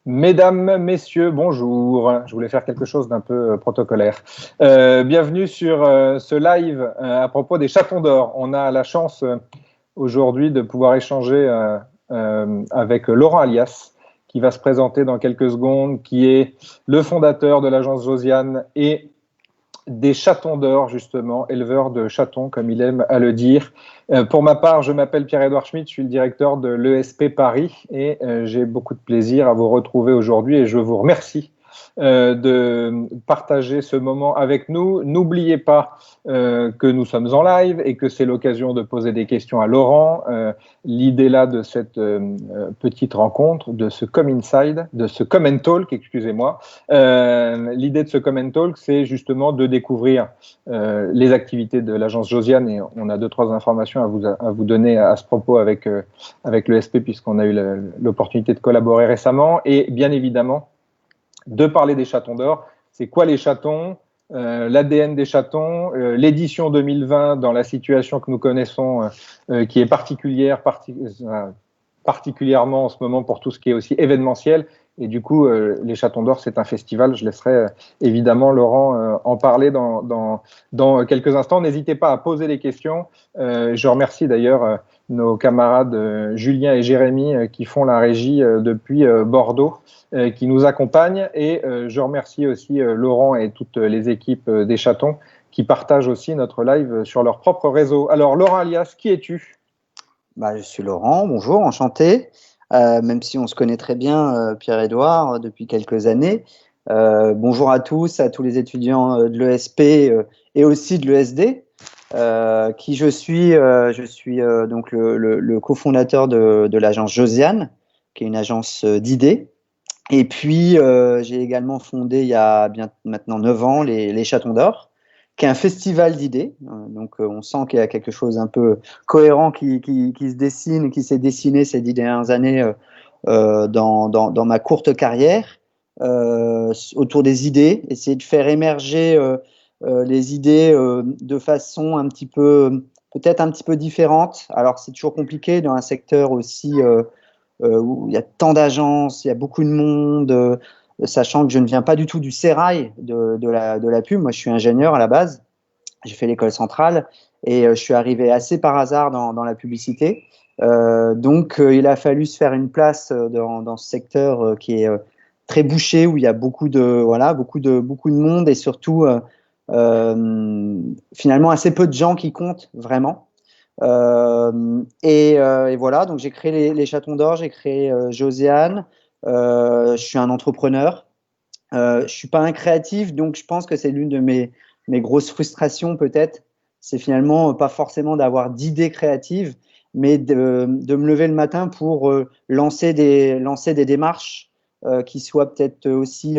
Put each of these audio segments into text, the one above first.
Mesdames, messieurs, bonjour. Je voulais faire quelque chose d'un peu protocolaire. Bienvenue sur ce live à propos des chatons d'or. On a la chance aujourd'hui de pouvoir échanger avec Laurent Alias, qui va se présenter dans quelques secondes, qui est le fondateur de l'agence Josiane et des chatons d'or, justement, éleveur de chatons, comme il aime à le dire. Pour ma part, je m'appelle Pierre-Édouard Schmitt, je suis le directeur de l'ESP Paris et j'ai beaucoup de plaisir à vous retrouver aujourd'hui et je vous remercie de partager ce moment avec nous. N'oubliez pas que nous sommes en live et que c'est l'occasion de poser des questions à Laurent. L'idée là de cette petite rencontre, de ce Come Inside, de ce Come and Talk, excusez-moi, l'idée de ce Come and Talk, c'est justement de découvrir les activités de l'agence Josiane et on a 2-3 informations à vous donner à ce propos avec l'ESP puisqu'on a eu l'opportunité de collaborer récemment et bien évidemment de parler des chatons d'or. C'est quoi les chatons, l'ADN des chatons, l'édition 2020 dans la situation que nous connaissons qui est particulièrement en ce moment pour tout ce qui est aussi événementiel. Et du coup, les Chatons d'Or, c'est un festival. Je laisserai évidemment Laurent en parler dans quelques instants. N'hésitez pas à poser des questions. Je remercie d'ailleurs nos camarades Julien et Jérémy qui font la régie depuis Bordeaux, qui nous accompagnent. Et je remercie aussi Laurent et toutes les équipes des Chatons qui partagent aussi notre live sur leur propre réseau. Alors, Laurent Alias, qui es-tu ? Je suis Laurent, bonjour, enchanté. Même si on se connaît très bien, Pierre-Édouard, depuis quelques années. Bonjour à tous les étudiants de l'ESP et aussi de l'ESD. Qui je suis donc le cofondateur de l'agence Josiane, qui est une agence d'idées. Et puis, j'ai également fondé il y a bien maintenant 9 ans les Chatons d'Or, qui est un festival d'idées. Donc, on sent qu'il y a quelque chose un peu cohérent qui se dessine, qui s'est dessiné ces 10 dernières années dans ma courte carrière, autour des idées, essayer de faire émerger les idées de façon peut-être un petit peu différente. Alors, c'est toujours compliqué dans un secteur aussi où il y a tant d'agences, il y a beaucoup de monde, sachant que je ne viens pas du tout du sérail de la pub. Moi, je suis ingénieur à la base. J'ai fait l'école centrale et je suis arrivé assez par hasard dans la publicité. Donc, il a fallu se faire une place dans ce secteur qui est très bouché, où il y a beaucoup de monde et surtout, finalement, assez peu de gens qui comptent vraiment. Et voilà, donc j'ai créé les Chatons d'Or, j'ai créé Josiane. Je suis un entrepreneur. Je suis pas un créatif, donc je pense que c'est l'une de mes grosses frustrations peut-être. C'est finalement pas forcément d'avoir d'idées créatives, mais de me lever le matin pour lancer des démarches qui soient peut-être aussi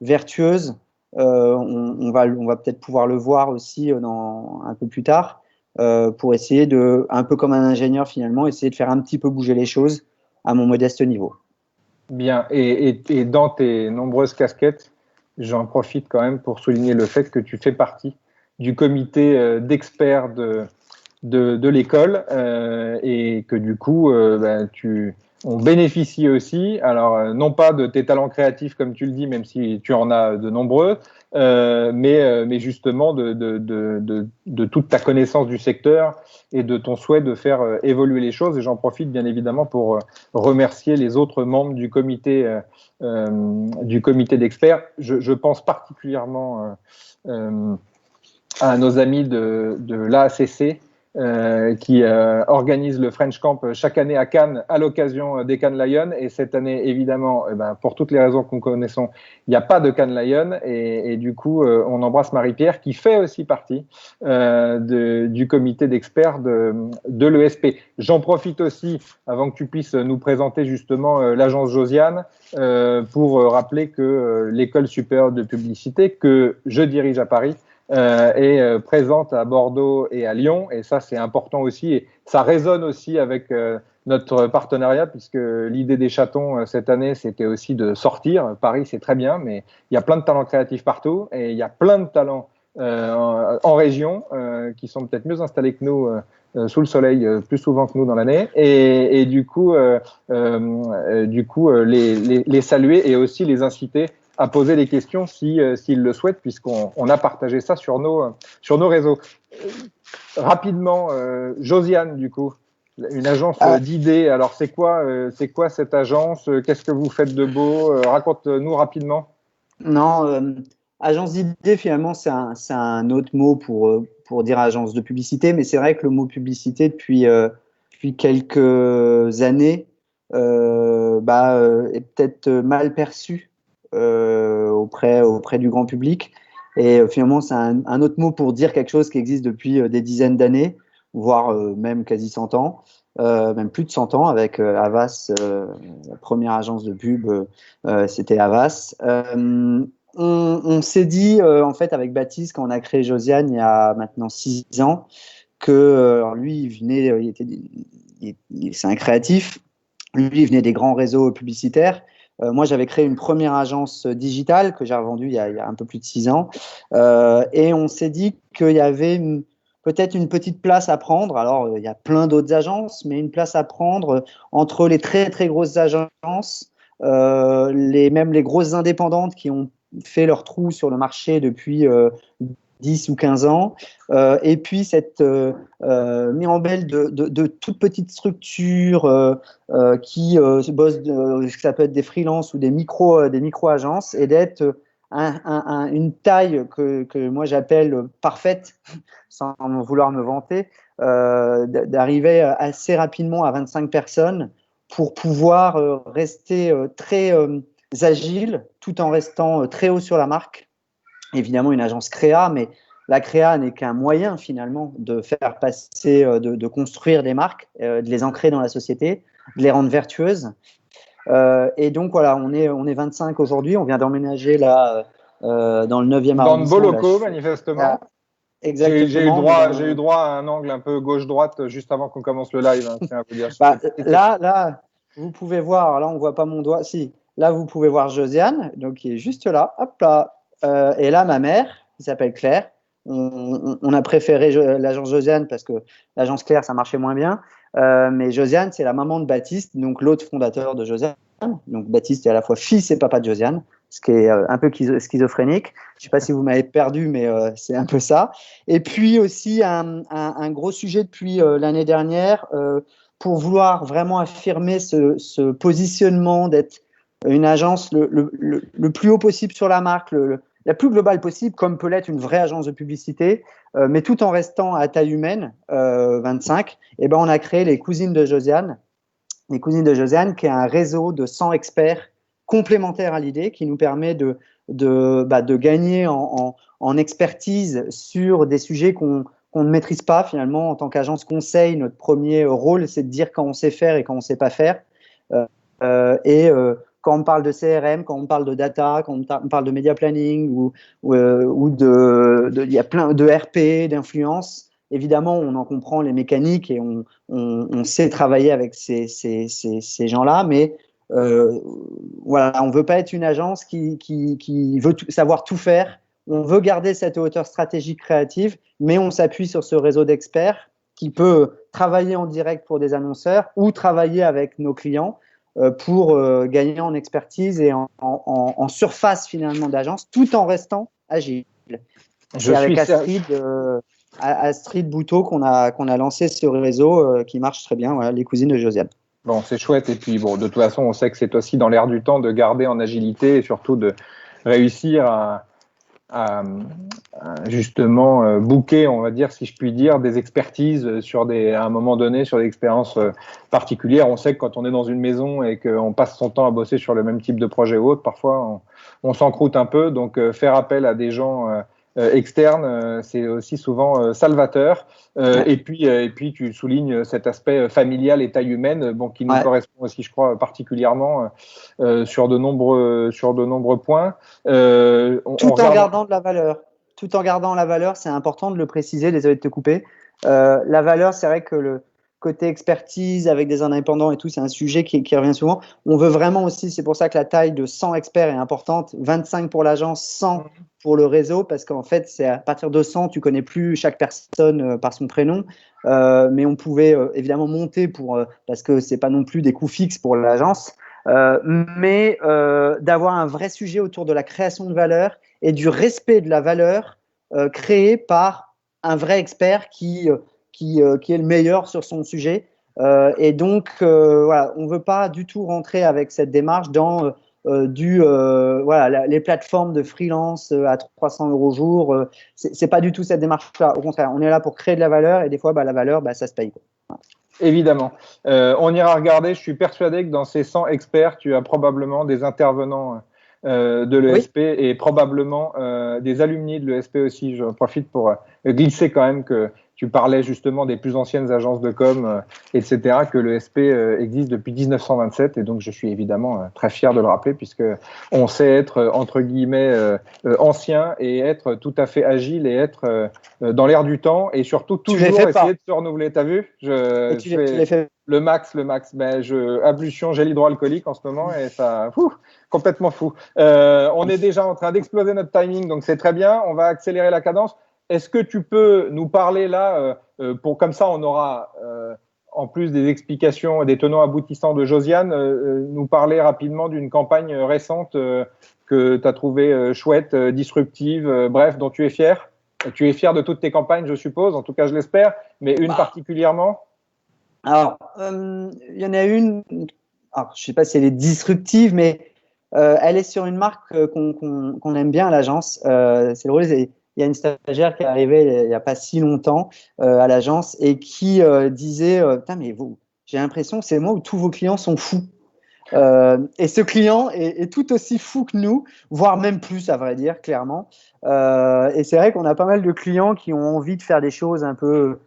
vertueuses. On va peut-être pouvoir le voir aussi un peu plus tard, pour essayer un peu comme un ingénieur finalement, essayer de faire un petit peu bouger les choses à mon modeste niveau. Bien, et dans tes nombreuses casquettes, j'en profite quand même pour souligner le fait que tu fais partie du comité d'experts de l'école et que du coup, on bénéficie aussi, alors non pas de tes talents créatifs comme tu le dis, même si tu en as de nombreux, mais justement de toute ta connaissance du secteur et de ton souhait de faire évoluer les choses. Et j'en profite bien évidemment pour remercier les autres membres du comité d'experts. Je pense particulièrement à nos amis de l'AACC, qui organise le French Camp chaque année à Cannes à l'occasion des Cannes Lions. Et cette année, évidemment, pour toutes les raisons que nous connaissons, il n'y a pas de Cannes Lions. Et du coup, on embrasse Marie-Pierre, qui fait aussi partie du comité d'experts de l'ESP. J'en profite aussi, avant que tu puisses nous présenter justement l'agence Josiane, pour rappeler que l'école supérieure de publicité que je dirige à Paris est présente à Bordeaux et à Lyon, et ça c'est important aussi, et ça résonne aussi avec notre partenariat, puisque l'idée des chatons cette année c'était aussi de sortir. Paris c'est très bien, mais il y a plein de talents créatifs partout, et il y a plein de talents en région, qui sont peut-être mieux installés que nous sous le soleil plus souvent que nous dans l'année, et du coup, les saluer et aussi les inciter à poser des questions s'ils le souhaitent, puisqu'on a partagé ça sur nos réseaux. Rapidement, Josiane, du coup, une agence d'idées. Alors, c'est quoi cette agence? Qu'est-ce que vous faites de beau? Raconte-nous rapidement. Non, agence d'idées, finalement, c'est un autre mot pour dire agence de publicité, mais c'est vrai que le mot publicité, depuis quelques années, est peut-être mal perçu auprès du grand public. Et finalement, c'est un autre mot pour dire quelque chose qui existe depuis des dizaines d'années, voire même quasi 100 ans, même plus de 100 ans, avec Havas, la première agence de pub, c'était Havas. On s'est dit, en fait, avec Baptiste, quand on a créé Josiane il y a maintenant 6 ans, que lui, c'est un créatif, lui, il venait des grands réseaux publicitaires. Moi, j'avais créé une première agence digitale que j'ai revendue il y a un peu plus de 6 ans. Et on s'est dit qu'il y avait peut-être une petite place à prendre. Alors, il y a plein d'autres agences, mais une place à prendre entre les très, très grosses agences, même les grosses indépendantes qui ont fait leur trou sur le marché depuis 10 ou 15 ans, et puis cette mirambelle de toutes petites structures qui bossent, ça peut être des freelances ou des micro-agences, et d'être une taille que moi j'appelle parfaite, sans vouloir me vanter, d'arriver assez rapidement à 25 personnes pour pouvoir rester très agile tout en restant très haut sur la marque. Évidemment, une agence créa, mais la créa n'est qu'un moyen finalement de faire passer, de construire des marques, de les ancrer dans la société, de les rendre vertueuses. Et donc voilà, on est 25 aujourd'hui, on vient d'emménager là dans le 9e Dans de beaux arrondissement. locaux, manifestement. J'ai eu droit à un angle un peu gauche-droite juste avant qu'on commence le live. Tiens à vous dire. Là, vous pouvez voir, là on voit pas mon doigt, si, là vous pouvez voir Josiane, donc qui est juste là, hop là. Et là, ma mère, qui s'appelle Claire, on a préféré l'agence Josiane parce que l'agence Claire, ça marchait moins bien. Mais Josiane, c'est la maman de Baptiste, donc l'autre fondateur de Josiane. Donc Baptiste est à la fois fils et papa de Josiane, ce qui est un peu schizophrénique. Je ne sais pas si vous m'avez perdu, mais c'est un peu ça. Et puis aussi un gros sujet depuis l'année dernière, pour vouloir vraiment affirmer ce positionnement d'être une agence le plus haut possible sur la marque, la plus globale possible, comme peut l'être une vraie agence de publicité, mais tout en restant à taille humaine, 25. Et ben, on a créé les Cousines de Josiane. Les Cousines de Josiane, qui est un réseau de 100 experts complémentaires à l'idée, qui nous permet de gagner en expertise sur des sujets qu'on ne maîtrise pas finalement en tant qu'agence conseil. Notre premier rôle, c'est de dire quand on sait faire et quand on ne sait pas faire. Quand on parle de CRM, quand on parle de data, quand on parle de media planning ou il y a plein de RP, d'influence, évidemment, on en comprend les mécaniques et on sait travailler avec ces gens-là, mais voilà, on ne veut pas être une agence qui veut savoir tout faire. On veut garder cette hauteur stratégique créative, mais on s'appuie sur ce réseau d'experts qui peut travailler en direct pour des annonceurs ou travailler avec nos clients pour gagner en expertise et en surface finalement d'agence, tout en restant agile. C'est avec Astrid Bouteau qu'on a lancé ce réseau qui marche très bien, voilà, les Cousines de Josiane. Bon, c'est chouette. Et puis, bon, de toute façon, on sait que c'est aussi dans l'air du temps de garder en agilité et surtout de réussir à justement booker, on va dire, si je puis dire, des expertises à un moment donné, sur des expériences particulières. On sait que quand on est dans une maison et qu'on passe son temps à bosser sur le même type de projet ou autre, parfois on s'encroute un peu. Donc, faire appel à des gens externes, c'est aussi souvent salvateur. Et puis, tu soulignes cet aspect familial et taille humaine, bon, qui nous correspond aussi, je crois, particulièrement sur de nombreux points. Tout en gardant de la valeur. Tout en gardant la valeur, c'est important de le préciser, désolé de te couper. La valeur, c'est vrai que côté expertise avec des indépendants et tout, c'est un sujet qui revient souvent. On veut vraiment aussi, c'est pour ça que la taille de 100 experts est importante, 25 pour l'agence, 100 pour le réseau, parce qu'en fait, c'est à partir de 100, tu connais plus chaque personne par son prénom. Mais on pouvait évidemment monter parce que c'est pas non plus des coûts fixes pour l'agence, mais d'avoir un vrai sujet autour de la création de valeur et du respect de la valeur créée par un vrai expert qui est le meilleur sur son sujet. Et donc, voilà, on ne veut pas du tout rentrer avec cette démarche dans voilà, les plateformes de freelance à 300 € jour. C'est pas du tout cette démarche-là. Au contraire, on est là pour créer de la valeur et des fois, la valeur, ça se paye, quoi. Évidemment. On ira regarder. Je suis persuadé que dans ces 100 experts, tu as probablement des intervenants de l'ESP et probablement des alumni de l'ESP aussi. Je profite pour glisser quand même que tu parlais justement des plus anciennes agences de com, etc., que l'ESP existe depuis 1927 et donc je suis évidemment très fier de le rappeler puisque on sait être entre guillemets ancien et être tout à fait agile et être dans l'air du temps et surtout toujours essayer de se renouveler. T'as vu? Tu l'as fait. Le max. Ben, ablution gel hydroalcoolique en ce moment et ça, complètement fou. On est déjà en train d'exploser notre timing, donc c'est très bien. On va accélérer la cadence. Est-ce que tu peux nous parler là, comme ça on aura, en plus des explications, des tenants aboutissants de Josiane, nous parler rapidement d'une campagne récente que tu as trouvée chouette, disruptive, bref, dont tu es fier? Tu es fier de toutes tes campagnes, je suppose, en tout cas je l'espère, mais une particulièrement? Alors, il y en a une, alors, je ne sais pas si elle est disruptive, mais elle est sur une marque qu'on aime bien à l'agence. C'est drôle, il y a une stagiaire qui est arrivée il n'y a pas si longtemps à l'agence et qui disait putain, mais j'ai l'impression que c'est le mois où tous vos clients sont fous. Et ce client est tout aussi fou que nous, voire même plus, à vrai dire, clairement. Et c'est vrai qu'on a pas mal de clients qui ont envie de faire des choses un peu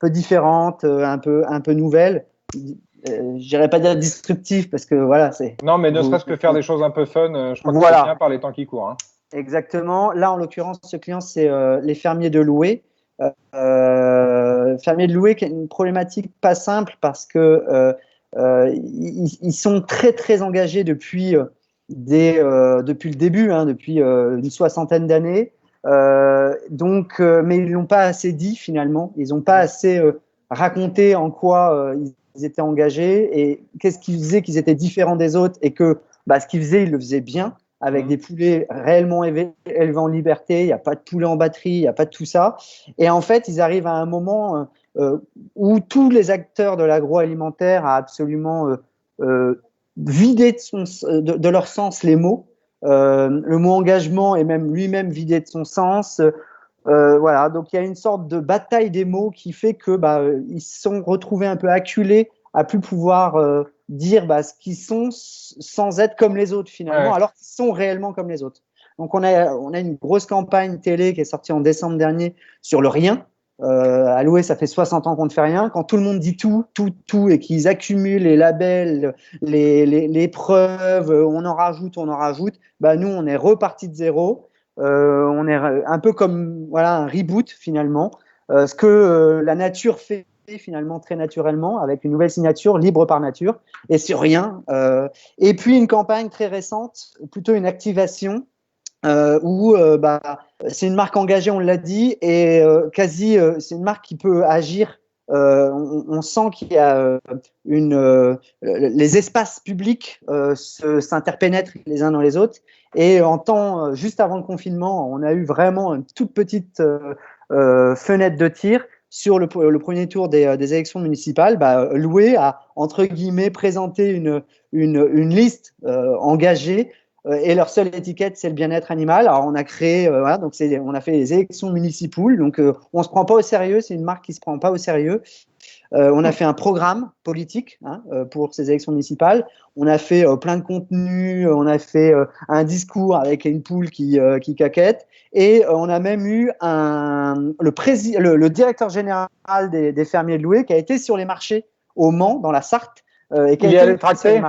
différentes, un peu nouvelles. Je dirais pas dire disruptif parce que voilà, c'est. Non, mais ne serait-ce que faire des choses un peu fun, je crois que c'est bien par les temps qui courent. Hein. Exactement. Là, en l'occurrence, ce client, c'est les fermiers de Loué. Fermiers de Loué, qui est une problématique pas simple parce que ils sont très très engagés depuis le début, hein, depuis une soixantaine d'années. Mais ils l'ont pas assez dit finalement. Ils n'ont pas assez raconté en quoi ils étaient engagés et qu'est-ce qui faisait qu'ils étaient différents des autres et que ce qu'ils faisaient, ils le faisaient bien avec des poulets réellement élevés en liberté. Il n'y a pas de poulet en batterie, il n'y a pas de tout ça. Et en fait, ils arrivent à un moment où tous les acteurs de l'agroalimentaire a absolument vidé de leur sens les mots. Le mot engagement est même lui-même vidé de son sens. Voilà, donc il y a une sorte de bataille des mots qui fait que ils se sont retrouvés un peu acculés à plus pouvoir dire ce qu'ils sont sans être comme les autres finalement, alors qu'ils sont réellement comme les autres. Donc on a une grosse campagne télé qui est sortie en décembre dernier sur le rien. À Loué, ça fait 60 ans qu'on ne fait rien. Quand tout le monde dit tout, et qu'ils accumulent les labels, les preuves, on en rajoute, nous, on est reparti de zéro. On est un peu comme un reboot finalement. Ce que la nature fait finalement très naturellement avec une nouvelle signature libre par nature et sur rien. Et puis une campagne très récente, plutôt une activation où c'est une marque engagée, on l'a dit, et c'est une marque qui peut agir. On sent qu'il y a les espaces publics s'interpénètrent les uns dans les autres. Et juste avant le confinement, on a eu vraiment une toute petite fenêtre de tir sur le premier tour des élections municipales. Loué a entre guillemets présenté une liste engagée. Et leur seule étiquette, c'est le bien-être animal. Alors, on a créé, donc on a fait les élections municipales. Donc, on se prend pas au sérieux. C'est une marque qui se prend pas au sérieux. On a fait un programme politique pour ces élections municipales. On a fait plein de contenus. On a fait un discours avec une poule qui caquette. Et on a même eu le directeur général des fermiers de Loué qui a été sur les marchés au Mans, dans la Sarthe. Et il a été tracté.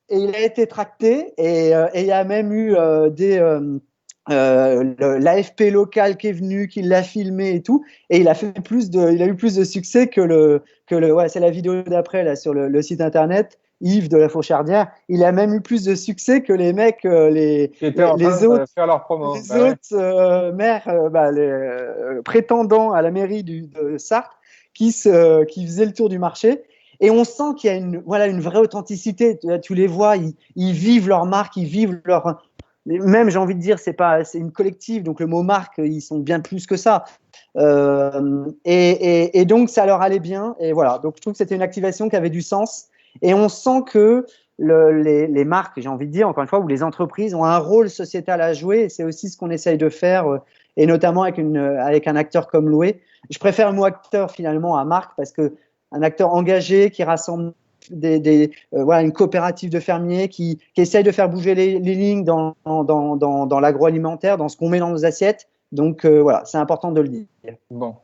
Et il a été tracté et il y a même eu l'AFP local qui est venu, qui l'a filmé et tout, et il a eu plus de succès ouais, c'est la vidéo d'après là sur le site internet. Yves de la Fauchardière, il a même eu plus de succès que les mecs, Qui étaient en train de faire leur promo. les autres maires, prétendants à la mairie de Sarthe, qui faisaient le tour du marché. Et on sent qu'il y a une vraie authenticité. Tu les vois, ils vivent leur marque, ils vivent leur. Même, j'ai envie de dire, c'est une collective, donc le mot marque, ils sont bien plus que ça. Et donc, ça leur allait bien. Et voilà. Donc, je trouve que c'était une activation qui avait du sens. Et on sent que les marques, j'ai envie de dire, encore une fois, ou les entreprises ont un rôle sociétal à jouer. Et c'est aussi ce qu'on essaye de faire, et notamment avec un acteur comme Loué. Je préfère le mot acteur finalement à marque parce que un acteur engagé qui rassemble voilà, une coopérative de fermiers qui essaye de faire bouger les lignes dans l'agroalimentaire, dans ce qu'on met dans nos assiettes. Donc voilà, c'est important de le dire. Bon,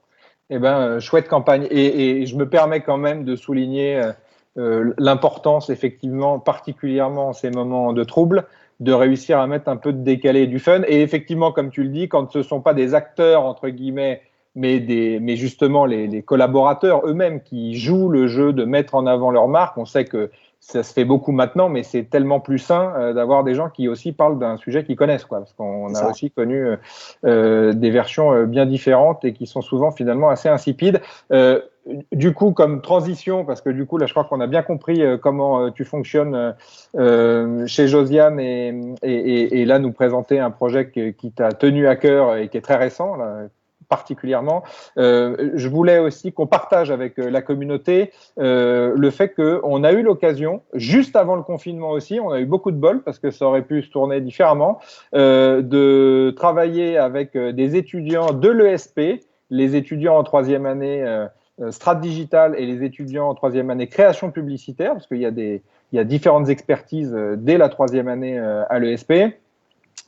eh ben, chouette campagne. Et je me permets quand même de souligner l'importance, effectivement, particulièrement en ces moments de trouble, de réussir à mettre un peu de décalé et du fun. Et effectivement, comme tu le dis, quand ce ne sont pas des acteurs, entre guillemets, mais justement les collaborateurs eux-mêmes qui jouent le jeu de mettre en avant leur marque, on sait que ça se fait beaucoup maintenant, mais c'est tellement plus sain d'avoir des gens qui aussi parlent d'un sujet qu'ils connaissent, quoi, parce qu'on a aussi connu des versions bien différentes et qui sont souvent finalement assez insipides. Du coup, comme transition, parce que du coup, là, je crois qu'on a bien compris comment tu fonctionnes chez Josiane et là, nous présenter un projet qui t'a tenu à cœur et qui est très récent, là, particulièrement. Je voulais aussi qu'on partage avec la communauté le fait qu'on a eu l'occasion, juste avant le confinement aussi, on a eu beaucoup de bol parce que ça aurait pu se tourner différemment, de travailler avec des étudiants de l'ESP, les étudiants en troisième année Strat Digital et les étudiants en troisième année création publicitaire, parce qu'il y a différentes expertises dès la troisième année à l'ESP,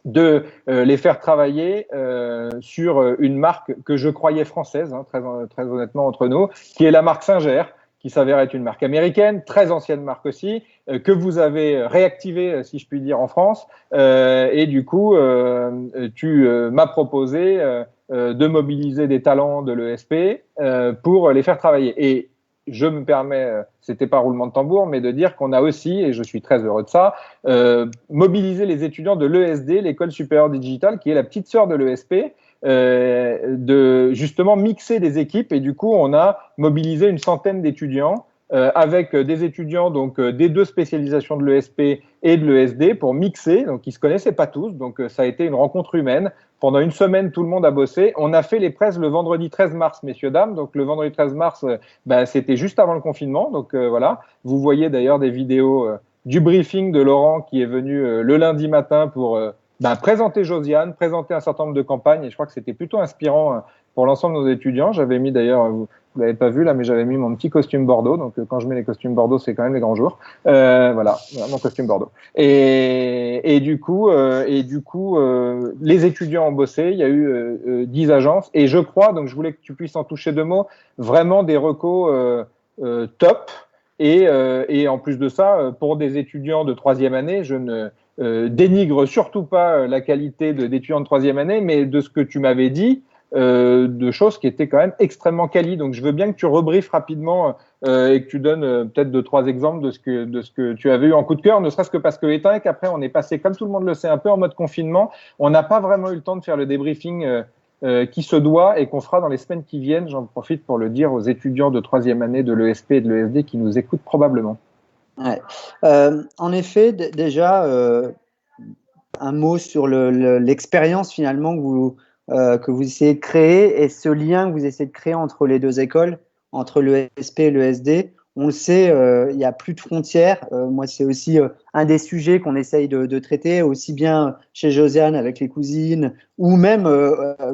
de les faire travailler sur une marque que je croyais française, hein, très honnêtement entre nous, qui est la marque Singer, qui s'avère être une marque américaine, très ancienne marque aussi, que vous avez réactivée, si je puis dire, en France. Et du coup, tu m'as proposé de mobiliser des talents de l'ESP pour les faire travailler. Et je me permets, c'était pas roulement de tambour, mais de dire qu'on a aussi, et je suis très heureux de ça, mobilisé les étudiants de l'ESD, l'École supérieure digitale, qui est la petite sœur de l'ESP, de justement mixer des équipes. Et du coup, on a mobilisé une centaine d'étudiants avec des étudiants donc des deux spécialisations de l'ESP et de l'ESD pour mixer. Donc, ils se connaissaient pas tous. Donc, ça a été une rencontre humaine. Pendant une semaine, tout le monde a bossé. On a fait les presses le vendredi 13 mars, messieurs, dames. Donc, le vendredi 13 mars, c'était juste avant le confinement. Donc, voilà. Vous voyez d'ailleurs des vidéos du briefing de Laurent qui est venu le lundi matin pour présenter Josiane, présenter un certain nombre de campagnes. Et je crois que c'était plutôt inspirant pour l'ensemble de nos étudiants. J'avais mis d'ailleurs, vous l'avez pas vu là, mais j'avais mis mon petit costume Bordeaux. Donc, quand je mets les costumes Bordeaux, c'est quand même les grands jours. Voilà, mon costume Bordeaux. Et du coup, les étudiants ont bossé. Il y a eu 10 agences. Et je crois, donc je voulais que tu puisses en toucher deux mots, vraiment des recos top. Et en plus de ça, pour des étudiants de troisième année, je ne dénigre surtout pas la qualité d'étudiants de troisième année, mais de ce que tu m'avais dit, de choses qui étaient quand même extrêmement quali. Donc, je veux bien que tu rebriefes rapidement et que tu donnes peut-être 2-3 exemples de ce que tu avais eu en coup de cœur, ne serait-ce que parce que étant et qu'après, on est passé, comme tout le monde le sait, un peu en mode confinement, on n'a pas vraiment eu le temps de faire le débriefing qui se doit et qu'on fera dans les semaines qui viennent. J'en profite pour le dire aux étudiants de troisième année de l'ESP et de l'ESD qui nous écoutent probablement. Ouais. En effet, déjà, un mot sur l'expérience finalement que vous essayez de créer et ce lien que vous essayez de créer entre les deux écoles, entre l'ESP et l'ESD. On le sait, il n'y a plus de frontières. Moi, c'est aussi un des sujets qu'on essaye de traiter, aussi bien chez Josiane avec les cousines ou même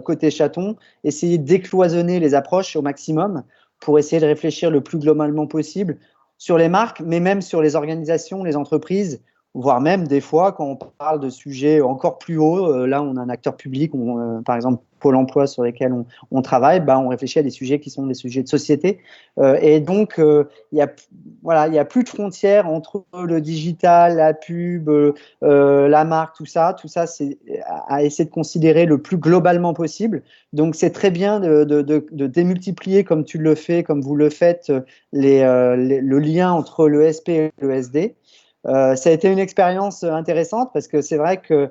côté chaton, essayer de décloisonner les approches au maximum pour essayer de réfléchir le plus globalement possible sur les marques, mais même sur les organisations, les entreprises, voire même des fois quand on parle de sujets encore plus hauts, là on a un acteur public, par exemple Pôle emploi sur lesquels on travaille, on réfléchit à des sujets qui sont des sujets de société. Et donc, il y a plus de frontières entre le digital, la pub, la marque, tout ça, c'est à essayer de considérer le plus globalement possible. Donc, c'est très bien de démultiplier, comme tu le fais, comme vous le faites, le lien entre le SP et le SD. Ça a été une expérience intéressante parce que c'est vrai que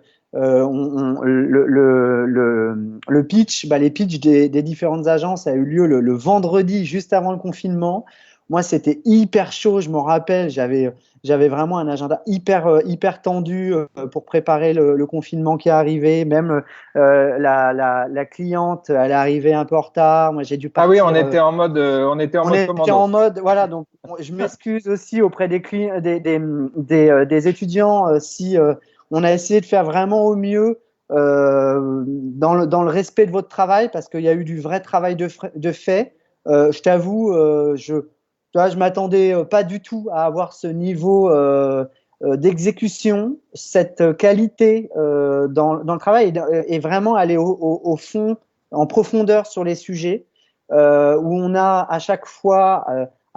le pitch, les pitchs des différentes agences a eu lieu le vendredi juste avant le confinement. Moi, c'était hyper chaud, je m'en rappelle. J'avais vraiment un agenda hyper tendu pour préparer le confinement qui est arrivé. Même la cliente, elle est arrivée un peu en retard. Moi, j'ai dû partir. Ah oui, on était en mode, commando. Voilà. Donc, je m'excuse aussi auprès des étudiants si on a essayé de faire vraiment au mieux dans le respect de votre travail, parce qu'il y a eu du vrai travail de fait. Je t'avoue, je m'attendais pas du tout à avoir ce niveau d'exécution, cette qualité dans le travail et vraiment aller au fond, en profondeur sur les sujets, où on a à chaque fois,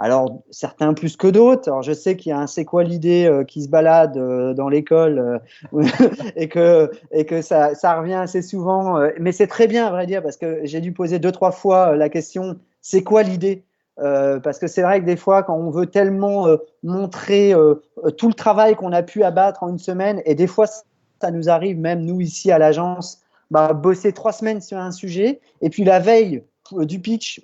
alors certains plus que d'autres, alors je sais qu'il y a un c'est quoi l'idée qui se balade dans l'école et que ça revient assez souvent, mais c'est très bien à vrai dire, parce que j'ai dû poser 2-3 fois la question c'est quoi l'idée. Parce que c'est vrai que des fois, quand on veut tellement montrer tout le travail qu'on a pu abattre en une semaine, et des fois, ça nous arrive, même nous ici à l'agence, bosser 3 semaines sur un sujet, et puis la veille du pitch,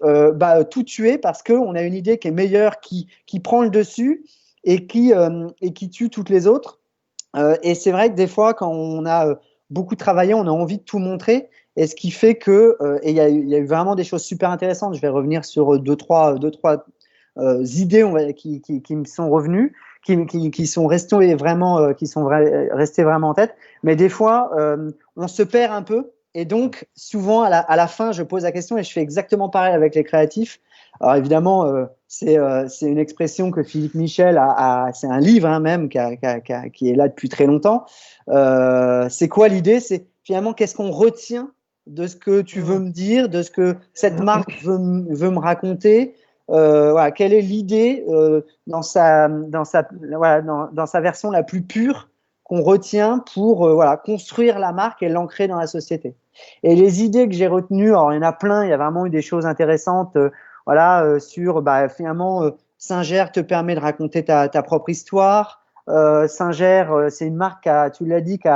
tout tuer parce qu'on a une idée qui est meilleure, qui prend le dessus et qui tue toutes les autres. Et c'est vrai que des fois, quand on a beaucoup travaillé, on a envie de tout montrer. Et ce qui fait que, et il y a eu vraiment des choses super intéressantes. Je vais revenir sur deux, trois idées qui me sont revenues, qui sont restées vraiment, restées vraiment en tête. Mais des fois, on se perd un peu. Et donc, souvent, à la fin, je pose la question et je fais exactement pareil avec les créatifs. Alors évidemment, c'est une expression que Philippe Michel c'est un livre même qui est là depuis très longtemps. C'est quoi l'idée? C'est finalement qu'est-ce qu'on retient de ce que tu veux me dire, de ce que cette marque veut me raconter. Quelle est l'idée dans sa version la plus pure qu'on retient pour construire la marque et l'ancrer dans la société. Et les idées que j'ai retenues, alors il y en a plein, il y a vraiment eu des choses intéressantes, sur finalement Singer te permet de raconter ta propre histoire. Singer, c'est une marque, tu l'as dit, qui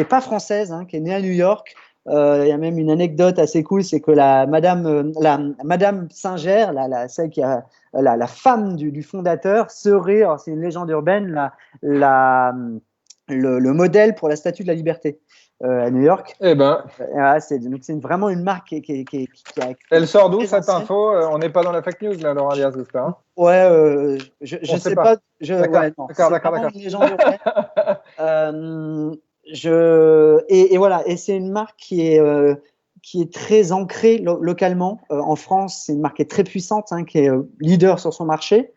est pas française, qui est née à New York. Il y a même une anecdote assez cool, c'est que la Madame Singer, celle qui a la femme du fondateur, serait, alors c'est une légende urbaine, le modèle pour la Statue de la Liberté à New York. Eh ben, c'est vraiment une marque qui a. Elle sort d'où cette info? On n'est pas dans la fake news là, Laurent Alias, j'espère. Hein, je sais pas. D'accord. Une légende urbaine. Voilà, et c'est une marque qui est très ancrée localement. En France, c'est une marque qui est très puissante, qui est leader sur son marché.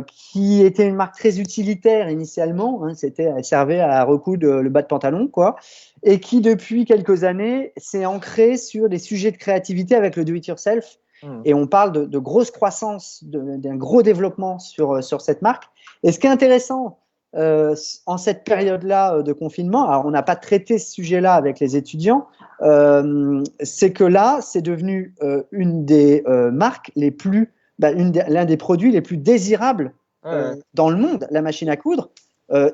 Qui était une marque très utilitaire initialement, elle servait à recoudre le bas de pantalon, quoi, et qui depuis quelques années s'est ancrée sur des sujets de créativité avec le do-it-yourself. Et on parle de grosse croissance, d'un gros développement sur cette marque. Et ce qui est intéressant en cette période-là de confinement, alors on n'a pas traité ce sujet-là avec les étudiants, c'est que là, c'est devenu une des marques les plus l'un des produits les plus désirables dans le monde, la machine à coudre.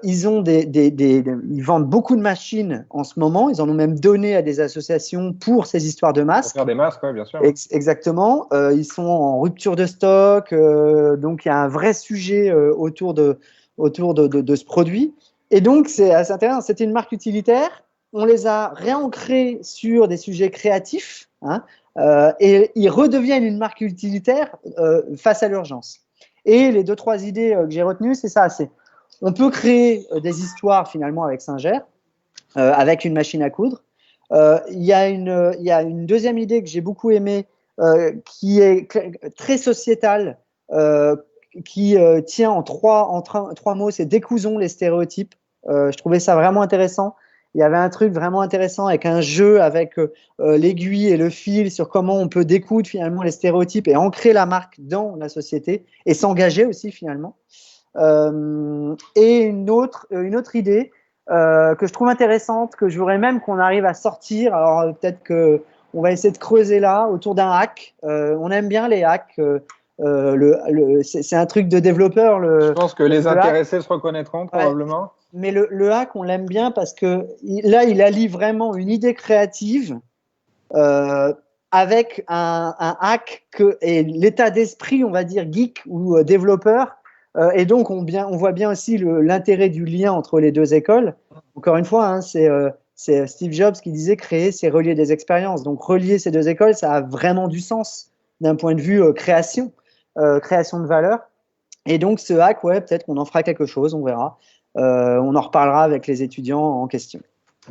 Ils vendent beaucoup de machines en ce moment. Ils en ont même donné à des associations pour ces histoires de masques. Pour faire des masques, oui, bien sûr. Exactement. Ils sont en rupture de stock. Donc, il y a un vrai sujet autour de ce produit. Et donc, c'est assez intéressant. C'était une marque utilitaire. On les a réancrés sur des sujets créatifs. Et ils redeviennent une marque utilitaire face à l'urgence. Et les 2-3 idées que j'ai retenues, c'est ça. On peut créer des histoires finalement avec Singer, avec une machine à coudre. Il y a une deuxième idée que j'ai beaucoup aimée, qui est très sociétale, qui tient en trois mots, c'est décousons les stéréotypes. Je trouvais ça vraiment intéressant. il y avait un truc vraiment intéressant avec un jeu avec l'aiguille et le fil sur comment on peut découdre finalement les stéréotypes et ancrer la marque dans la société et s'engager aussi finalement. Et une autre idée que je trouve intéressante, que je voudrais même qu'on arrive à sortir. Alors peut-être que on va essayer de creuser là autour d'un hack. On aime bien les hacks. C'est un truc de développeur. Je pense que les intéressés se reconnaîtront probablement. Ouais, mais le hack, on l'aime bien parce que là, il allie vraiment une idée créative avec un hack et l'état d'esprit, on va dire, geek ou développeur. Et donc, on voit bien aussi l'intérêt du lien entre les deux écoles. Encore une fois, hein, c'est Steve Jobs qui disait créer, c'est relier des expériences. Donc, relier ces deux écoles, ça a vraiment du sens d'un point de vue création de valeur. Et donc, ce hack, ouais, peut-être qu'on en fera quelque chose, on verra. On en reparlera avec les étudiants en question.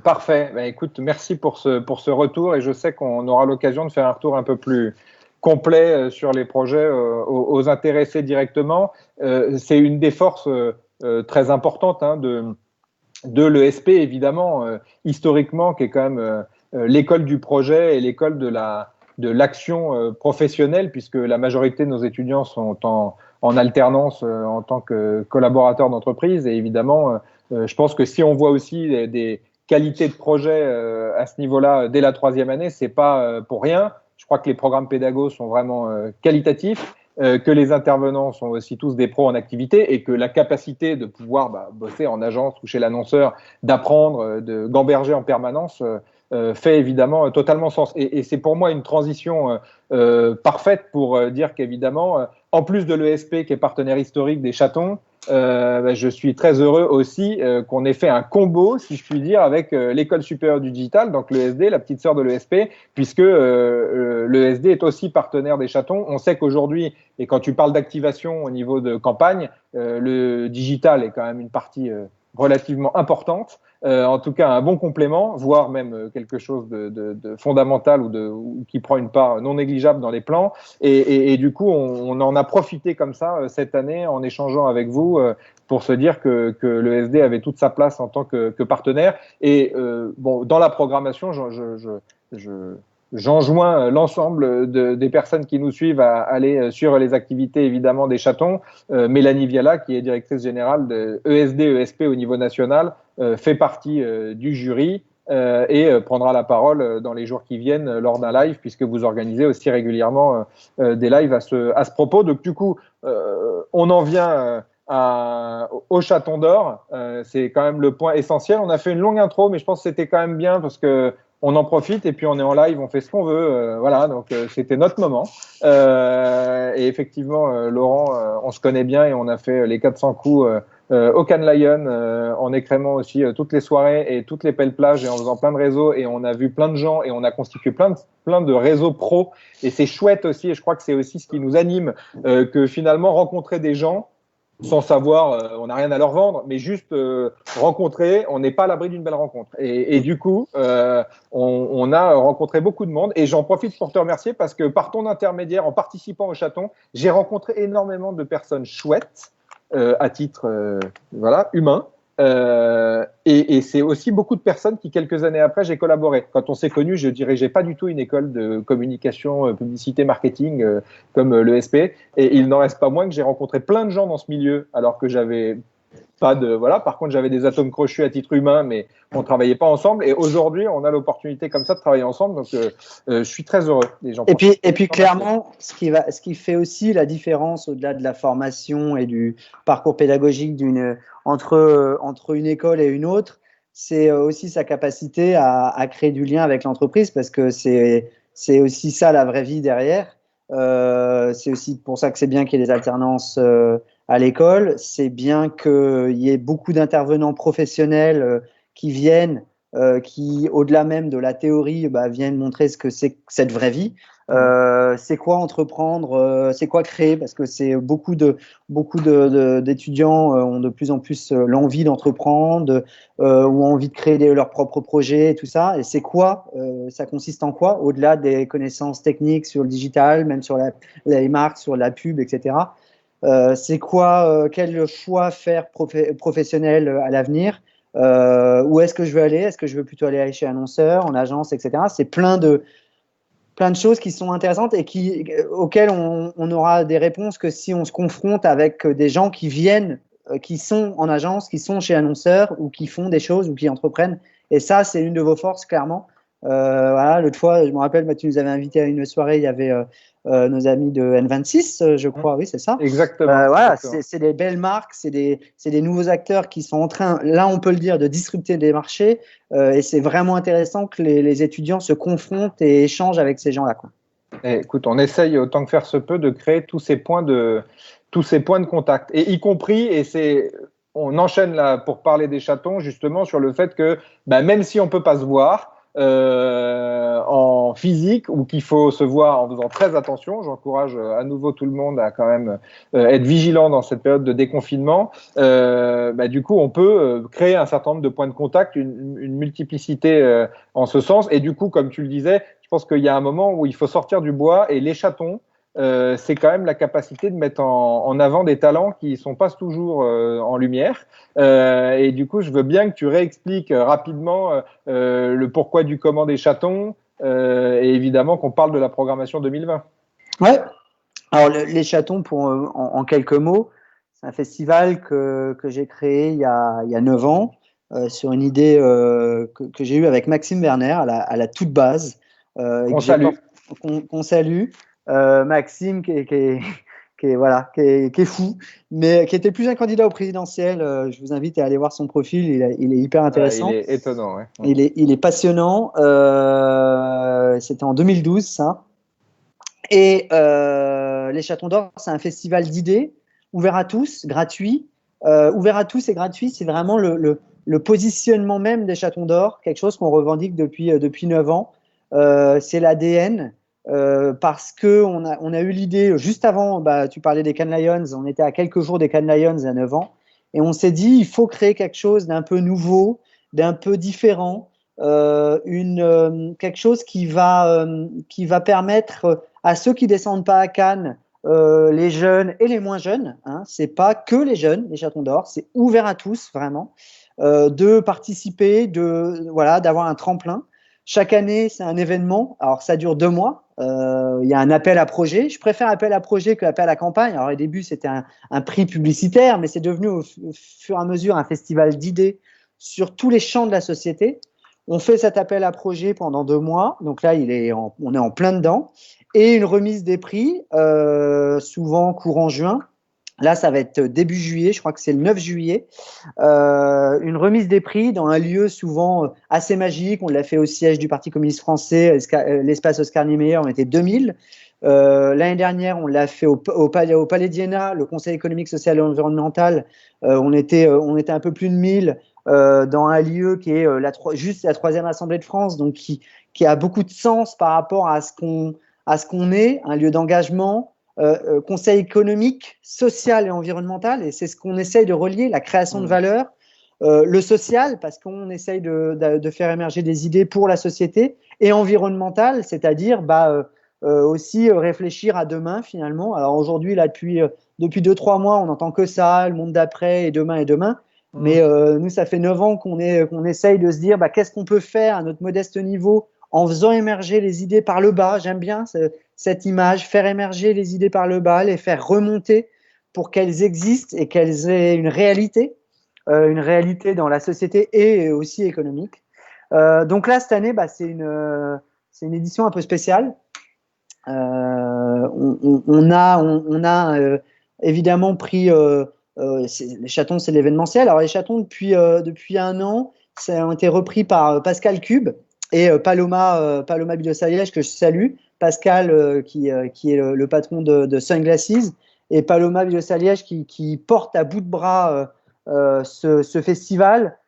Parfait. Ben, écoute, merci pour ce retour et je sais qu'on aura l'occasion de faire un retour un peu plus complet sur les projets aux intéressés directement. C'est une des forces très importantes hein, de l'ESP, évidemment, historiquement, qui est quand même l'école du projet et l'école de l'action professionnelle, puisque la majorité de nos étudiants sont en alternance en tant que collaborateurs d'entreprise. Et évidemment, je pense que si on voit aussi des qualités de projet à ce niveau-là dès la 3e année, c'est pas pour rien. Je crois que les programmes pédagogues sont vraiment qualitatifs, que les intervenants sont aussi tous des pros en activité et que la capacité de pouvoir bosser en agence ou chez l'annonceur, d'apprendre, de gamberger en permanence, fait évidemment totalement sens. Et c'est pour moi une transition parfaite pour dire qu'évidemment, en plus de l'ESP qui est partenaire historique des Chatons, je suis très heureux aussi qu'on ait fait un combo, si je puis dire, avec l'École supérieure du digital, donc l'ESD, la petite sœur de l'ESP, puisque l'ESD est aussi partenaire des Chatons. On sait qu'aujourd'hui, et quand tu parles d'activation au niveau de campagne, le digital est quand même une partie relativement importante. En tout cas, un bon complément, voire même quelque chose de fondamental ou qui prend une part non négligeable dans les plans. Et du coup, on en a profité comme ça cette année en échangeant avec vous pour se dire que le SD avait toute sa place en tant que partenaire. Et bon, dans la programmation, j'enjoins l'ensemble des personnes qui nous suivent à aller sur les activités évidemment des Chatons. Mélanie Viala, qui est directrice générale de ESD-ESP au niveau national, fait partie du jury et prendra la parole dans les jours qui viennent lors d'un live, puisque vous organisez aussi régulièrement des lives à ce propos. Donc du coup, on en vient au Chaton d'Or. C'est quand même le point essentiel. On a fait une longue intro, mais je pense que c'était quand même bien parce que on en profite et puis on est en live, on fait ce qu'on veut. Voilà, donc c'était notre moment. Et effectivement, Laurent, on se connaît bien et on a fait les 400 coups au Cannes Lion en écrémant aussi toutes les soirées et toutes les belles plages et en faisant plein de réseaux. Et on a vu plein de gens et on a constitué plein de réseaux pros. Et c'est chouette aussi, et je crois que c'est aussi ce qui nous anime, que finalement rencontrer des gens sans savoir, on n'a rien à leur vendre, mais juste rencontrer, on n'est pas à l'abri d'une belle rencontre. Et du coup, on a rencontré beaucoup de monde. Et j'en profite pour te remercier parce que par ton intermédiaire, en participant au Chaton, j'ai rencontré énormément de personnes chouettes à titre humain. Et c'est aussi beaucoup de personnes qui, quelques années après, j'ai collaboré. Quand on s'est connus, je dirigeais pas du tout une école de communication, publicité, marketing comme l'ESP. Et il n'en reste pas moins que j'ai rencontré plein de gens dans ce milieu, alors que j'avais pas de Par contre, j'avais des atomes crochus à titre humain, mais on travaillait pas ensemble. Et aujourd'hui, on a l'opportunité comme ça de travailler ensemble. Donc, je suis très heureux. Et puis clairement, ce qui fait aussi la différence au-delà de la formation et du parcours pédagogique entre une école et une autre, c'est aussi sa capacité à créer du lien avec l'entreprise, parce que c'est aussi ça la vraie vie derrière. C'est aussi pour ça que c'est bien qu'il y ait des alternances à l'école. C'est bien qu'il y ait beaucoup d'intervenants professionnels qui viennent, qui, au-delà même de la théorie, viennent montrer ce que c'est que cette vraie vie. C'est quoi entreprendre, c'est quoi créer, parce que c'est beaucoup d'étudiants ont de plus en plus l'envie d'entreprendre ou ont envie de créer leurs propres projets et tout ça. Et c'est quoi, ça consiste en quoi, au-delà des connaissances techniques sur le digital, même sur les marques, sur la pub, etc. C'est quoi, quel choix faire professionnel à l'avenir, Où est-ce que je veux aller? Est-ce que je veux plutôt aller chez annonceur, en agence, etc. C'est plein de choses qui sont intéressantes et auxquelles on aura des réponses que si on se confronte avec des gens qui viennent, qui sont en agence, qui sont chez annonceurs ou qui font des choses ou qui entreprennent. Et ça, c'est une de vos forces, clairement. Voilà, l'autre fois, je me rappelle, tu nous avais invité à une soirée, il y avait nos amis de N26, je crois, oui, c'est ça. Exactement. Voilà, exactement. c'est des belles marques, c'est des nouveaux acteurs qui sont en train, là, on peut le dire, de disrupter des marchés. Et c'est vraiment intéressant que les étudiants se confrontent et échangent avec ces gens-là, quoi. Et écoute, on essaye autant que faire se peut de créer tous ces points de contact, et y compris, on enchaîne là pour parler des chatons justement sur le fait que même si on peut pas se voir en physique, ou qu'il faut se voir en faisant très attention, j'encourage à nouveau tout le monde à quand même être vigilant dans cette période de déconfinement. Du coup, on peut créer un certain nombre de points de contact, une multiplicité en ce sens. Et du coup, comme tu le disais, je pense qu'il y a un moment où il faut sortir du bois, et les chatons, c'est quand même la capacité de mettre en avant des talents qui ne sont pas toujours en lumière. Et du coup, je veux bien que tu réexpliques rapidement le pourquoi du comment des chatons, et évidemment qu'on parle de la programmation 2020. Ouais. Alors, les chatons, en quelques mots, c'est un festival que j'ai créé il y a 9 ans sur une idée que j'ai eue avec Maxime Werner à la toute base. Et On salue. qu'on salue. Maxime qui est fou, mais qui était plus un candidat au présidentiel. Je vous invite à aller voir son profil, il est hyper Il intéressant. est étonnant. Ouais. Il est passionnant. C'était en 2012, ça. Et les Chatons d'Or, c'est un festival d'idées, ouvert à tous, gratuit. Ouvert à tous et gratuit, c'est vraiment le positionnement même des Chatons d'Or, quelque chose qu'on revendique depuis 9 ans. C'est l'ADN, parce qu'on a eu l'idée, juste avant, tu parlais des Cannes Lions, on était à quelques jours des Cannes Lions à 9 ans, et on s'est dit, il faut créer quelque chose d'un peu nouveau, d'un peu différent, quelque chose qui va permettre à ceux qui descendent pas à Cannes, les jeunes et les moins jeunes, hein, c'est pas que les jeunes, les Chatons d'Or, c'est ouvert à tous vraiment, de participer, d'avoir un tremplin. Chaque année, c'est un événement. Alors, ça dure 2 mois. Il y a un appel à projet. Je préfère appel à projet que appel à campagne. Alors, au début, c'était un prix publicitaire, mais c'est devenu au fur et à mesure un festival d'idées sur tous les champs de la société. On fait cet appel à projet pendant 2 mois. Donc là, on est en plein dedans. Et une remise des prix, souvent courant juin. Là, ça va être début juillet, je crois que c'est le 9 juillet. Une remise des prix dans un lieu souvent assez magique. On l'a fait au siège du Parti communiste français, l'espace Oscar Niemeyer, on était 2000. L'année dernière, on l'a fait au Palais d'Iéna, le Conseil économique, social et environnemental. On était un peu plus de 1000 dans un lieu qui est juste la 3e Assemblée de France, donc qui a beaucoup de sens par rapport à ce qu'on est, un lieu d'engagement, conseil économique, social et environnemental, et c'est ce qu'on essaye de relier, la création de valeur, le social, parce qu'on essaye de faire émerger des idées pour la société, et environnemental, c'est-à-dire aussi réfléchir à demain finalement. Alors aujourd'hui, là, depuis 2-3 mois, on n'entend que ça, le monde d'après, et demain, et demain. Mais nous, ça fait 9 ans qu'on essaye de se dire qu'est-ce qu'on peut faire à notre modeste niveau en faisant émerger les idées par le bas. J'aime bien cette image, faire émerger les idées par le bas, les faire remonter pour qu'elles existent et qu'elles aient une réalité dans la société et aussi économique. Donc là, cette année, c'est une édition un peu spéciale. On a évidemment pris les chatons, c'est l'événementiel. Alors les chatons, depuis 1 an, ça ont été repris par Pascal Cube et Paloma Bilosaliesh, que je salue. Pascal, qui est le patron de Sunglasses, et Paloma Bilosaliesh qui porte à bout de bras ce festival,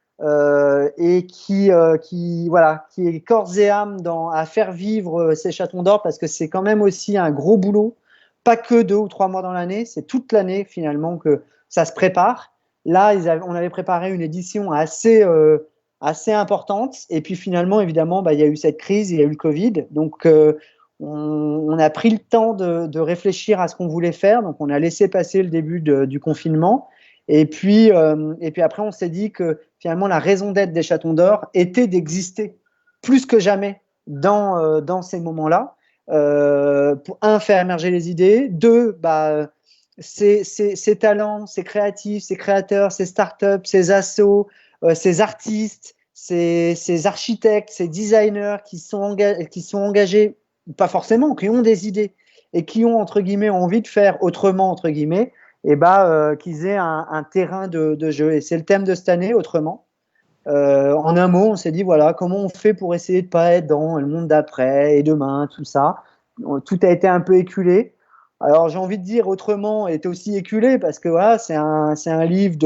et qui est corps et âme à faire vivre ces chatons d'or, parce que c'est quand même aussi un gros boulot, pas que 2 ou 3 mois dans l'année, c'est toute l'année finalement que ça se prépare. Là, on avait préparé une édition assez importante, et puis finalement, évidemment, il y a eu cette crise, il y a eu le Covid, donc on a pris le temps de réfléchir à ce qu'on voulait faire, donc on a laissé passer le début du confinement. Et puis après, on s'est dit que finalement, la raison d'être des Chatons d'Or était d'exister plus que jamais dans ces moments-là. Pour un, faire émerger les idées. Deux, ces talents, ces créatifs, ces créateurs, ces startups, ces assos, ces artistes, ces architectes, ces designers qui sont engagés, pas forcément, qui ont des idées et qui ont, entre guillemets, envie de faire autrement, entre guillemets, qu'ils aient un terrain de jeu. Et c'est le thème de cette année, autrement. En un mot, on s'est dit, voilà, comment on fait pour essayer de ne pas être dans le monde d'après et demain, tout ça. Tout a été un peu éculé. Alors, j'ai envie de dire, autrement, est aussi éculé parce que voilà, c'est un livre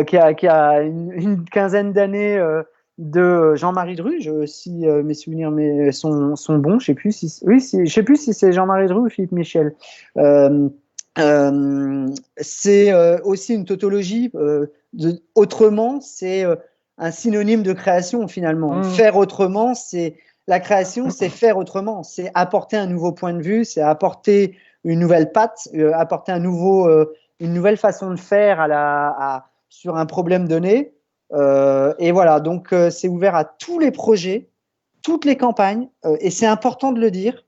qui a une quinzaine d'années de Jean-Marie Dru, si mes souvenirs sont bons. Je ne sais plus si c'est Jean-Marie Dru ou Philippe Michel. C'est aussi une tautologie. Autrement, c'est un synonyme de création finalement. Faire autrement, la création, c'est faire autrement, c'est apporter un nouveau point de vue, c'est apporter une nouvelle patte, apporter une nouvelle façon de faire sur un problème donné. Et voilà, donc c'est ouvert à tous les projets, toutes les campagnes, et c'est important de le dire.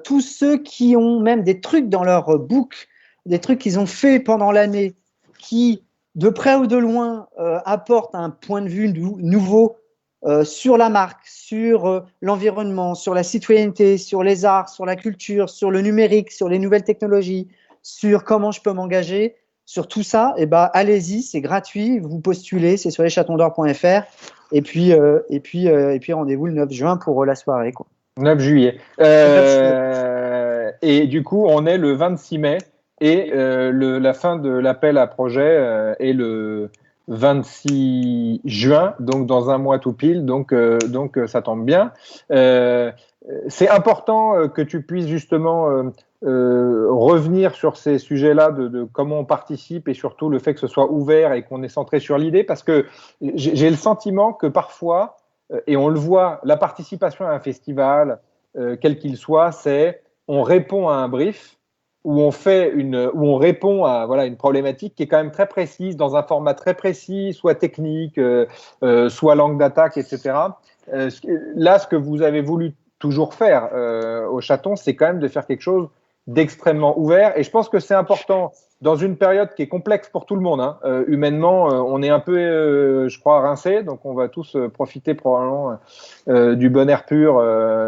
Tous ceux qui ont même des trucs dans leur book, des trucs qu'ils ont fait pendant l'année, qui de près ou de loin apportent un point de vue nouveau sur la marque, sur l'environnement, sur la citoyenneté, sur les arts, sur la culture, sur le numérique, sur les nouvelles technologies, sur comment je peux m'engager, sur tout ça, allez-y, c'est gratuit, vous postulez, c'est sur leschatondor.fr et puis rendez-vous le 9 juin pour la soirée, quoi. 9 juillet. Et du coup, on est le 26 mai et la fin de l'appel à projet est le 26 juin, donc dans un mois tout pile, donc ça tombe bien. C'est important que tu puisses justement revenir sur ces sujets-là de comment on participe et surtout le fait que ce soit ouvert et qu'on est centré sur l'idée, parce que j'ai le sentiment que parfois, et on le voit, la participation à un festival, quel qu'il soit, c'est on répond à un brief où on répond à une problématique qui est quand même très précise, dans un format très précis, soit technique, soit langue d'attaque, etc. Là, ce que vous avez voulu toujours faire au Chaton, c'est quand même de faire quelque chose d'extrêmement ouvert. Et je pense que c'est important dans une période qui est complexe pour tout le monde. Hein. Humainement, on est un peu, je crois, rincé, donc on va tous profiter probablement du bon air pur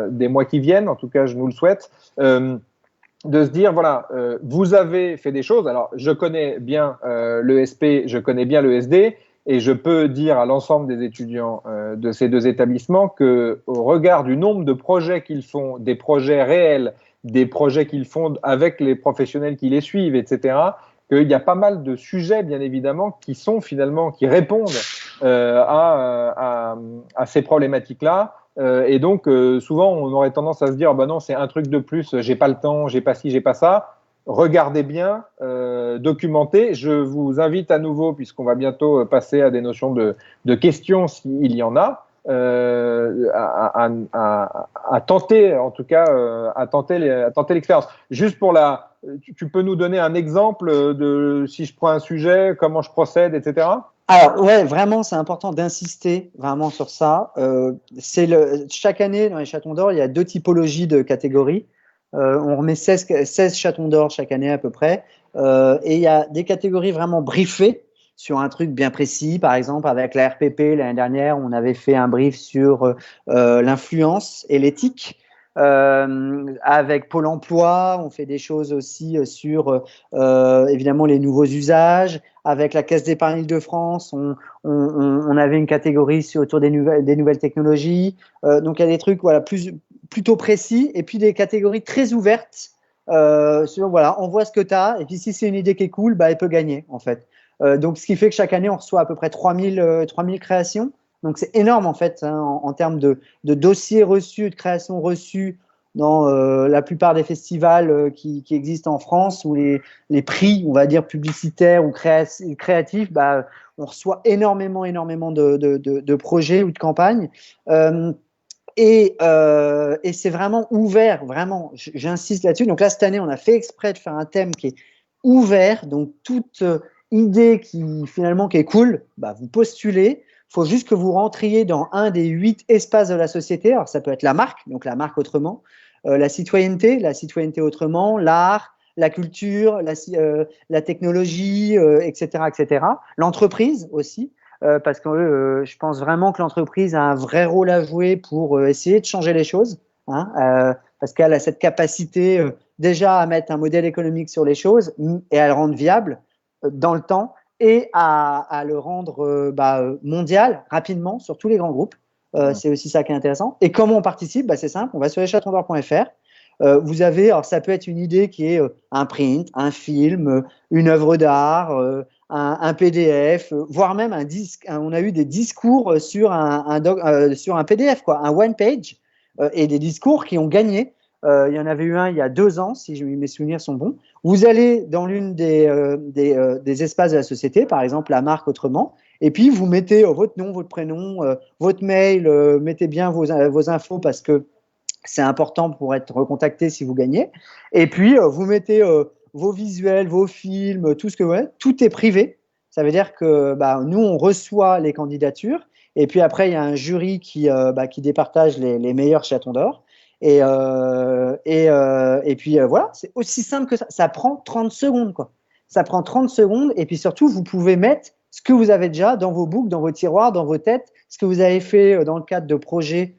des mois qui viennent. En tout cas, je nous le souhaite. De se dire, voilà, vous avez fait des choses. Alors, je connais bien l'ESP, je connais bien l'ESD, et je peux dire à l'ensemble des étudiants de ces deux établissements que, au regard du nombre de projets qu'ils font, des projets réels, des projets qu'ils font avec les professionnels qui les suivent, etc., qu'il y a pas mal de sujets, bien évidemment, qui répondent à ces problématiques-là. Et donc, souvent, on aurait tendance à se dire, non, c'est un truc de plus, j'ai pas le temps, j'ai pas ci, j'ai pas ça. Regardez bien, documentez. Je vous invite à nouveau, puisqu'on va bientôt passer à des notions de questions, s'il y en a, à tenter, en tout cas, à tenter l'expérience. Juste tu peux nous donner un exemple de si je prends un sujet, comment je procède, etc. Alors, ouais, vraiment, c'est important d'insister vraiment sur ça. Chaque année, dans les Chatons d'Or, il y a 2 typologies de catégories. On remet 16 Chatons d'Or chaque année à peu près. Et il y a des catégories vraiment briefées sur un truc bien précis. Par exemple, avec la RPP, l'année dernière, on avait fait un brief sur l'influence et l'éthique. Avec Pôle emploi, on fait des choses aussi sur évidemment les nouveaux usages. Avec la Caisse d'épargne Île-de-France, on avait une catégorie autour des nouvelles technologies. Donc il y a des trucs plutôt précis et puis des catégories très ouvertes. On voit ce que tu as et puis si c'est une idée qui est cool, elle peut gagner en fait. Donc ce qui fait que chaque année on reçoit à peu près 3000 créations. Donc c'est énorme en fait en termes de dossiers reçus, de créations reçues dans la plupart des festivals qui existent en France, où les prix, on va dire, publicitaires ou créatifs, on reçoit énormément de projets ou de campagnes. Et c'est vraiment ouvert, vraiment, j'insiste là-dessus. Donc là, cette année, on a fait exprès de faire un thème qui est ouvert, donc toute idée qui finalement qui est cool, bah, vous postulez. Il faut juste que vous rentriez dans un des 8 espaces de la société. Alors ça peut être la marque, donc la marque autrement, la citoyenneté autrement, l'art, la culture, la technologie, etc., etc. L'entreprise aussi, parce que je pense vraiment que l'entreprise a un vrai rôle à jouer pour essayer de changer les choses, hein, parce qu'elle a cette capacité déjà à mettre un modèle économique sur les choses et à le rendre viable dans le temps et à le rendre mondial rapidement sur tous les grands groupes. C'est aussi ça qui est intéressant. Et comment on participe? C'est simple, on va sur leschatondor.fr. Vous avez, alors ça peut être une idée qui est un print, un film, une œuvre d'art, un PDF, voire même un disque. On a eu des discours sur sur un PDF, quoi, un one page, et des discours qui ont gagné. Il y en avait eu un il y a 2 ans, si mes souvenirs sont bons. Vous allez dans l'une des espaces de la société, par exemple la marque autrement, et puis vous mettez votre nom, votre prénom, votre mail, mettez bien vos infos parce que c'est important pour être recontacté si vous gagnez. Et puis vous mettez vos visuels, vos films, tout ce que vous voulez. Tout est privé. Ça veut dire que nous, on reçoit les candidatures. Et puis après, il y a un jury qui départage les meilleurs chatons d'or. Et puis voilà, c'est aussi simple que ça. Ça prend 30 secondes, quoi. Ça prend 30 secondes. Et puis surtout, vous pouvez mettre ce que vous avez déjà dans vos books, dans vos tiroirs, dans vos têtes, ce que vous avez fait dans le cadre de projets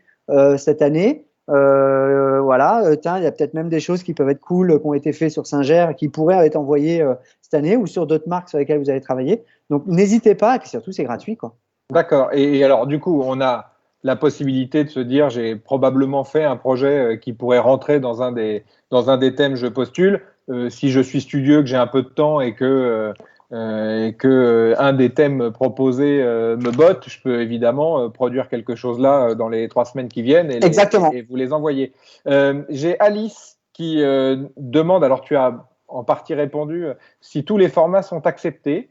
cette année. Voilà, il y a peut-être même des choses qui peuvent être cool, qui ont été faites sur Singer, qui pourraient être envoyées cette année ou sur d'autres marques sur lesquelles vous avez travaillé. Donc, n'hésitez pas, et puis surtout, c'est gratuit, quoi. D'accord. Et alors, du coup, on a la possibilité de se dire, j'ai probablement fait un projet qui pourrait rentrer dans un des thèmes, je postule. Si je suis studieux, que j'ai un peu de temps et que un des thèmes proposés me botte, je peux évidemment produire quelque chose là dans les 3 semaines qui viennent et vous les envoyer. J'ai Alice qui demande, alors tu as en partie répondu, si tous les formats sont acceptés,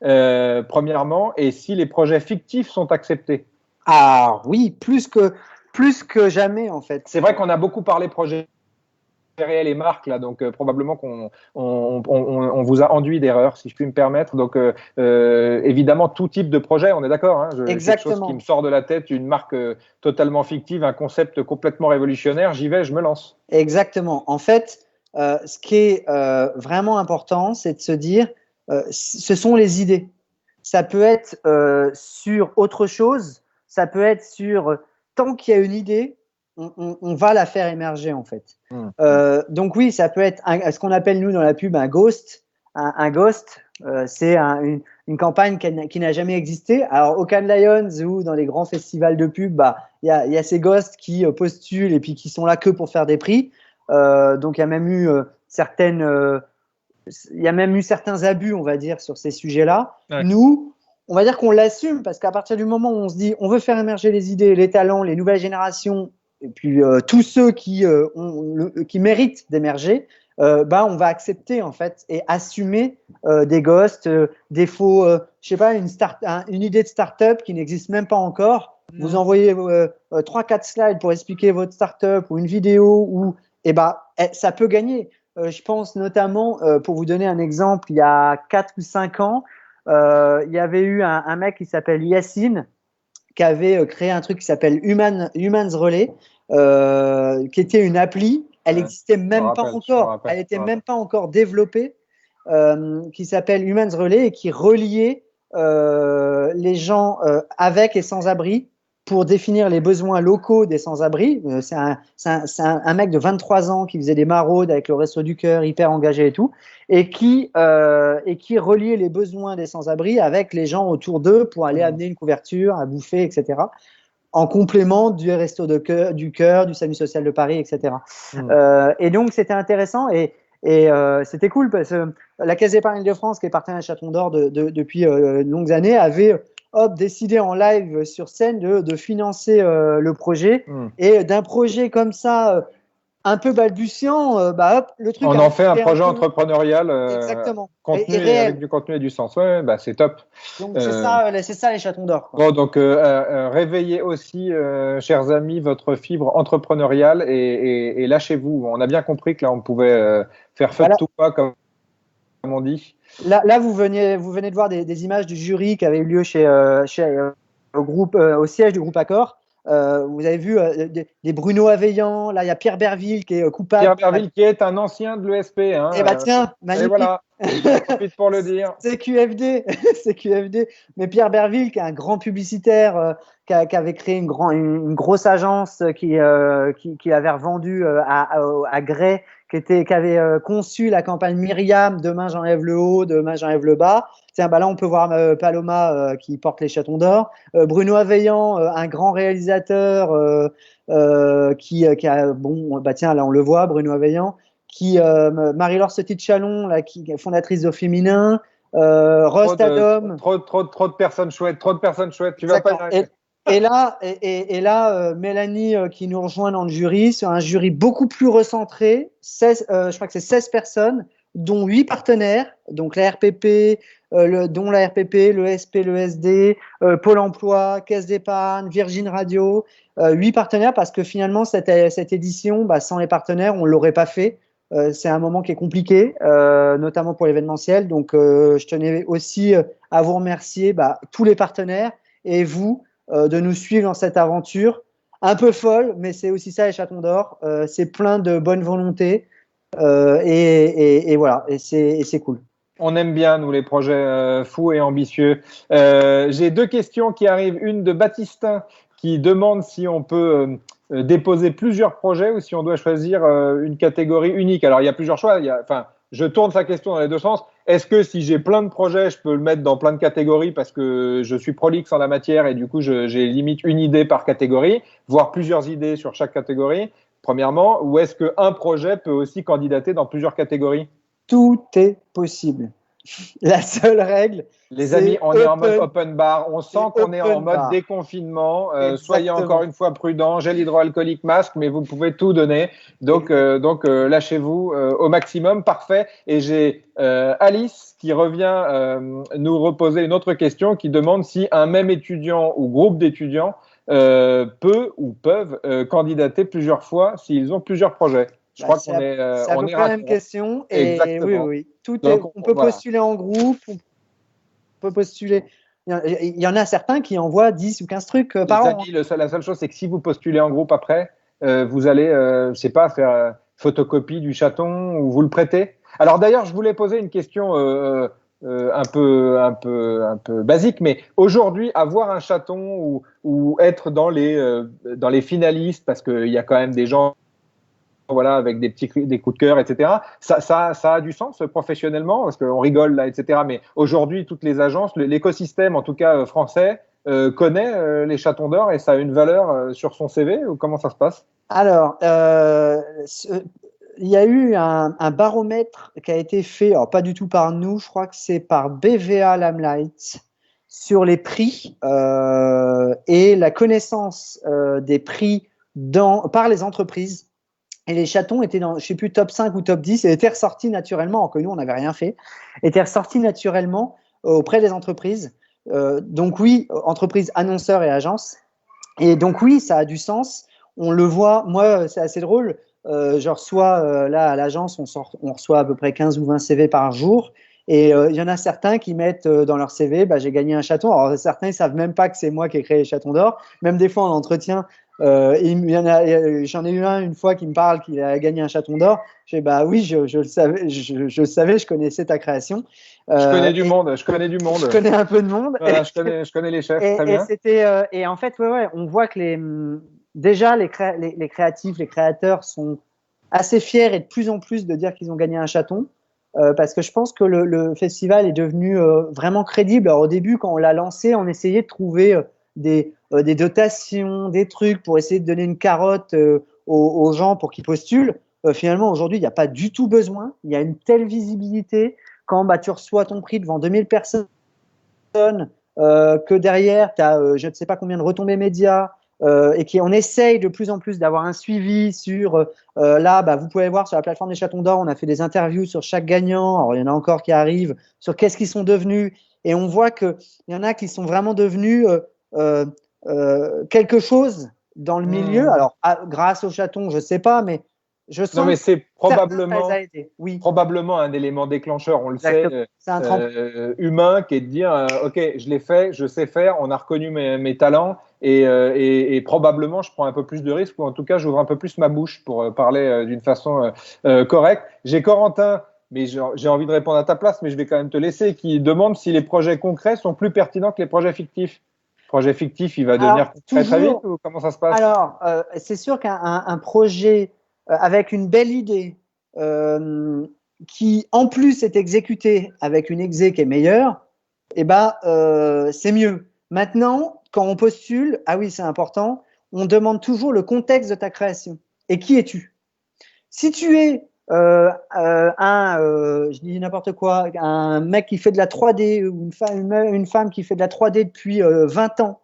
premièrement, et si les projets fictifs sont acceptés. Ah oui, plus que jamais en fait. C'est vrai qu'on a beaucoup parlé projets réels et marques là, donc probablement qu'on vous a enduit d'erreurs, si je puis me permettre. Donc évidemment tout type de projet, on est d'accord, hein, quelque chose qui me sort de la tête, une marque totalement fictive, un concept complètement révolutionnaire, j'y vais, je me lance. Exactement. En fait, ce qui est vraiment important, c'est de se dire, ce sont les idées. Ça peut être sur autre chose, ça peut être sur tant qu'il y a une idée, on va la faire émerger en fait. Donc oui, ça peut être ce qu'on appelle nous dans la pub un ghost. Un ghost, c'est une campagne qui n'a jamais existé. Alors au Cannes Lions ou dans les grands festivals de pub, il y a ces ghosts qui postulent et puis qui sont là que pour faire des prix. Donc il y a même eu certains abus, on va dire, sur ces sujets-là. Ouais. Nous, on va dire qu'on l'assume parce qu'à partir du moment où on se dit on veut faire émerger les idées, les talents, les nouvelles générations, et puis tous ceux qui méritent d'émerger, on va accepter en fait et assumer des ghosts, des faux, je sais pas, une idée de start-up qui n'existe même pas encore. Vous envoyez 3-4 slides pour expliquer votre start-up ou une vidéo où, ça peut gagner. Je pense notamment, pour vous donner un exemple, il y a 4 ou 5 ans, il y avait eu un mec qui s'appelle Yacine qui avait créé un truc qui s'appelle Humans Relay, qui était une appli. Elle n'existait même pas encore. Elle n'était même pas encore développée, qui s'appelle Humans Relay et qui reliait les gens avec et sans abri pour définir les besoins locaux des sans-abri. C'est un mec de 23 ans qui faisait des maraudes avec le Resto du Cœur, hyper engagé et tout, et qui reliait les besoins des sans-abri avec les gens autour d'eux pour aller amener une couverture, à bouffer, etc., en complément du Resto du Cœur, du SAMU social de Paris, etc. Et donc, c'était intéressant et c'était cool parce que la Caisse d'épargne de France, qui est partenaire Chaton d'Or depuis de longues années, avait décidé en live sur scène de financer le projet. Et d'un projet comme ça, un peu balbutiant, le truc. On en fait un projet entrepreneurial avec du contenu et du sens. Ouais, c'est top. Donc c'est ça les chatons d'or. Bon, donc réveillez aussi, chers amis, votre fibre entrepreneuriale et lâchez-vous. On a bien compris que là, on pouvait faire feu de tout pas comme on dit. Là, vous venez de voir des images du jury qui avait eu lieu au siège du groupe Accor. Vous avez vu des Bruno Aveillant. Là, il y a Pierre Berville qui est coupable. Pierre Berville, qui est un ancien de l'ESP. Hein, eh bien, tiens, magnifique. Et voilà, j'en profite pour le dire. C'est QFD. C'est QFD. Mais Pierre Berville, qui est un grand publicitaire, qui avait créé une grosse agence qui avait revendu à Gray, qui avait conçu la campagne Myriam, Demain j'enlève le haut, demain j'enlève le bas. Tiens, là on peut voir Paloma qui porte les chatons d'or. Bruno Aveillant, un grand réalisateur qui a, tiens, là on le voit, Bruno Aveillant, Marie-Laure Petit-Chalon, là, qui est fondatrice de Féminin, Rost Adom. Trop de personnes chouettes, tu vas pas y Et là, Mélanie qui nous rejoint dans le jury, sur un jury beaucoup plus recentré, je crois que c'est 16 personnes, dont 8 partenaires, donc la RPP, dont la RPP, le SP, le SD, Pôle emploi, Caisse d'épargne, Virgin Radio, 8 partenaires, parce que finalement, cette édition, sans les partenaires, on ne l'aurait pas fait. C'est un moment qui est compliqué, notamment pour l'événementiel. Donc, je tenais aussi à vous remercier, tous les partenaires, et vous, de nous suivre dans cette aventure un peu folle, mais c'est aussi ça les chatons d'or. C'est plein de bonne volonté et voilà, et c'est cool. On aime bien, nous, les projets fous et ambitieux. J'ai 2 questions qui arrivent. Une de Baptistin qui demande si on peut déposer plusieurs projets ou si on doit choisir une catégorie unique. Alors, il y a plusieurs choix. Je tourne sa question dans les 2 sens. Est-ce que si j'ai plein de projets, je peux le mettre dans plein de catégories parce que je suis prolixe en la matière et du coup, j'ai limite une idée par catégorie, voire plusieurs idées sur chaque catégorie, premièrement, ou est-ce qu'un projet peut aussi candidater dans plusieurs catégories? Tout est possible. La seule règle, les amis, on est en mode open bar. On sent qu'on est en mode déconfinement. Soyez encore une fois prudents. Gel hydroalcoolique, masque, mais vous pouvez tout donner. Donc lâchez-vous au maximum. Parfait. Et j'ai Alice qui revient nous reposer une autre question qui demande si un même étudiant ou groupe d'étudiants peut ou peuvent candidater plusieurs fois s'ils ont plusieurs projets. Je crois qu'on est c'est à peu près la même question. Et oui. On peut postuler en groupe, on peut postuler. Il y en a certains qui envoient 10 ou 15 trucs par an. La seule chose, c'est que si vous postulez en groupe après, vous allez, je sais pas, faire photocopie du chaton ou vous le prêtez. Alors d'ailleurs, je voulais poser une question un peu basique, mais aujourd'hui, avoir un chaton ou être dans les finalistes, parce qu'il y a quand même des gens avec des coups de cœur, etc. Ça a du sens professionnellement, parce qu'on rigole là, etc. Mais aujourd'hui, toutes les agences, l'écosystème, en tout cas français, connaît les chatons d'or et ça a une valeur sur son CV ou comment ça se passe? Alors, il y a eu un baromètre qui a été fait, alors pas du tout par nous, je crois que c'est par BVA Lamlight, sur les prix et la connaissance des prix par les entreprises. Et les chatons étaient dans, je sais plus, top 5 ou top 10 et étaient ressortis naturellement, alors que nous, on n'avait rien fait, étaient ressortis naturellement auprès des entreprises. Donc oui, entreprises, annonceurs et agences. Et donc oui, ça a du sens. On le voit, moi, c'est assez drôle. Je reçois, là, à l'agence, on reçoit à peu près 15 ou 20 CV par jour. Et il y en a certains qui mettent dans leur CV, j'ai gagné un chaton. Alors certains, ils savent même pas que c'est moi qui ai créé les chatons d'or. Même des fois en entretien, j'en ai eu une fois qui me parle qu'il a gagné un chaton d'or. Je dis oui, je le savais, je le savais, je connaissais ta création. Je connais du monde. Je connais un peu de monde. Voilà, je connais les chefs, très bien. Et en fait, on voit que déjà les créatifs, les créateurs sont assez fiers et de plus en plus de dire qu'ils ont gagné un chaton. Parce que je pense que le festival est devenu vraiment crédible. Alors, au début, quand on l'a lancé, on essayait de trouver des dotations, des trucs pour essayer de donner une carotte aux gens pour qu'ils postulent. Finalement, aujourd'hui, il n'y a pas du tout besoin. Il y a une telle visibilité. Quand tu reçois ton prix devant 2000 personnes, que derrière, tu as je ne sais pas combien de retombées médias, et on essaye de plus en plus d'avoir un suivi sur là, vous pouvez voir sur la plateforme des chatons d'or, on a fait des interviews sur chaque gagnant. Alors il y en a encore qui arrivent sur qu'est-ce qu'ils sont devenus, et on voit qu'il y en a qui sont vraiment devenus quelque chose dans le milieu. Alors grâce aux chatons, je sais pas, mais Je sens Non, mais c'est que certains, ça les a aidés. Oui, probablement un élément déclencheur, on le exactement. sait, C'est un tremplin. humain, qui est de dire, OK, je l'ai fait, je sais faire, on a reconnu mes talents, et probablement je prends un peu plus de risques, ou en tout cas j'ouvre un peu plus ma bouche pour parler d'une façon correcte. J'ai Corentin, mais j'ai envie de répondre à ta place, mais je vais quand même te laisser, qui demande si les projets concrets sont plus pertinents que les projets fictifs. Projet fictif, il va devenir concret très vite, ou comment ça se passe? Alors, c'est sûr qu'un projet avec une belle idée, qui en plus est exécuté avec une exé qui est meilleure, eh ben, c'est mieux. Maintenant, quand on postule, ah oui, c'est important, on demande toujours le contexte de ta création. Et qui es-tu? Si tu es je dis n'importe quoi, un mec qui fait de la 3D, ou une femme qui fait de la 3D depuis 20 ans,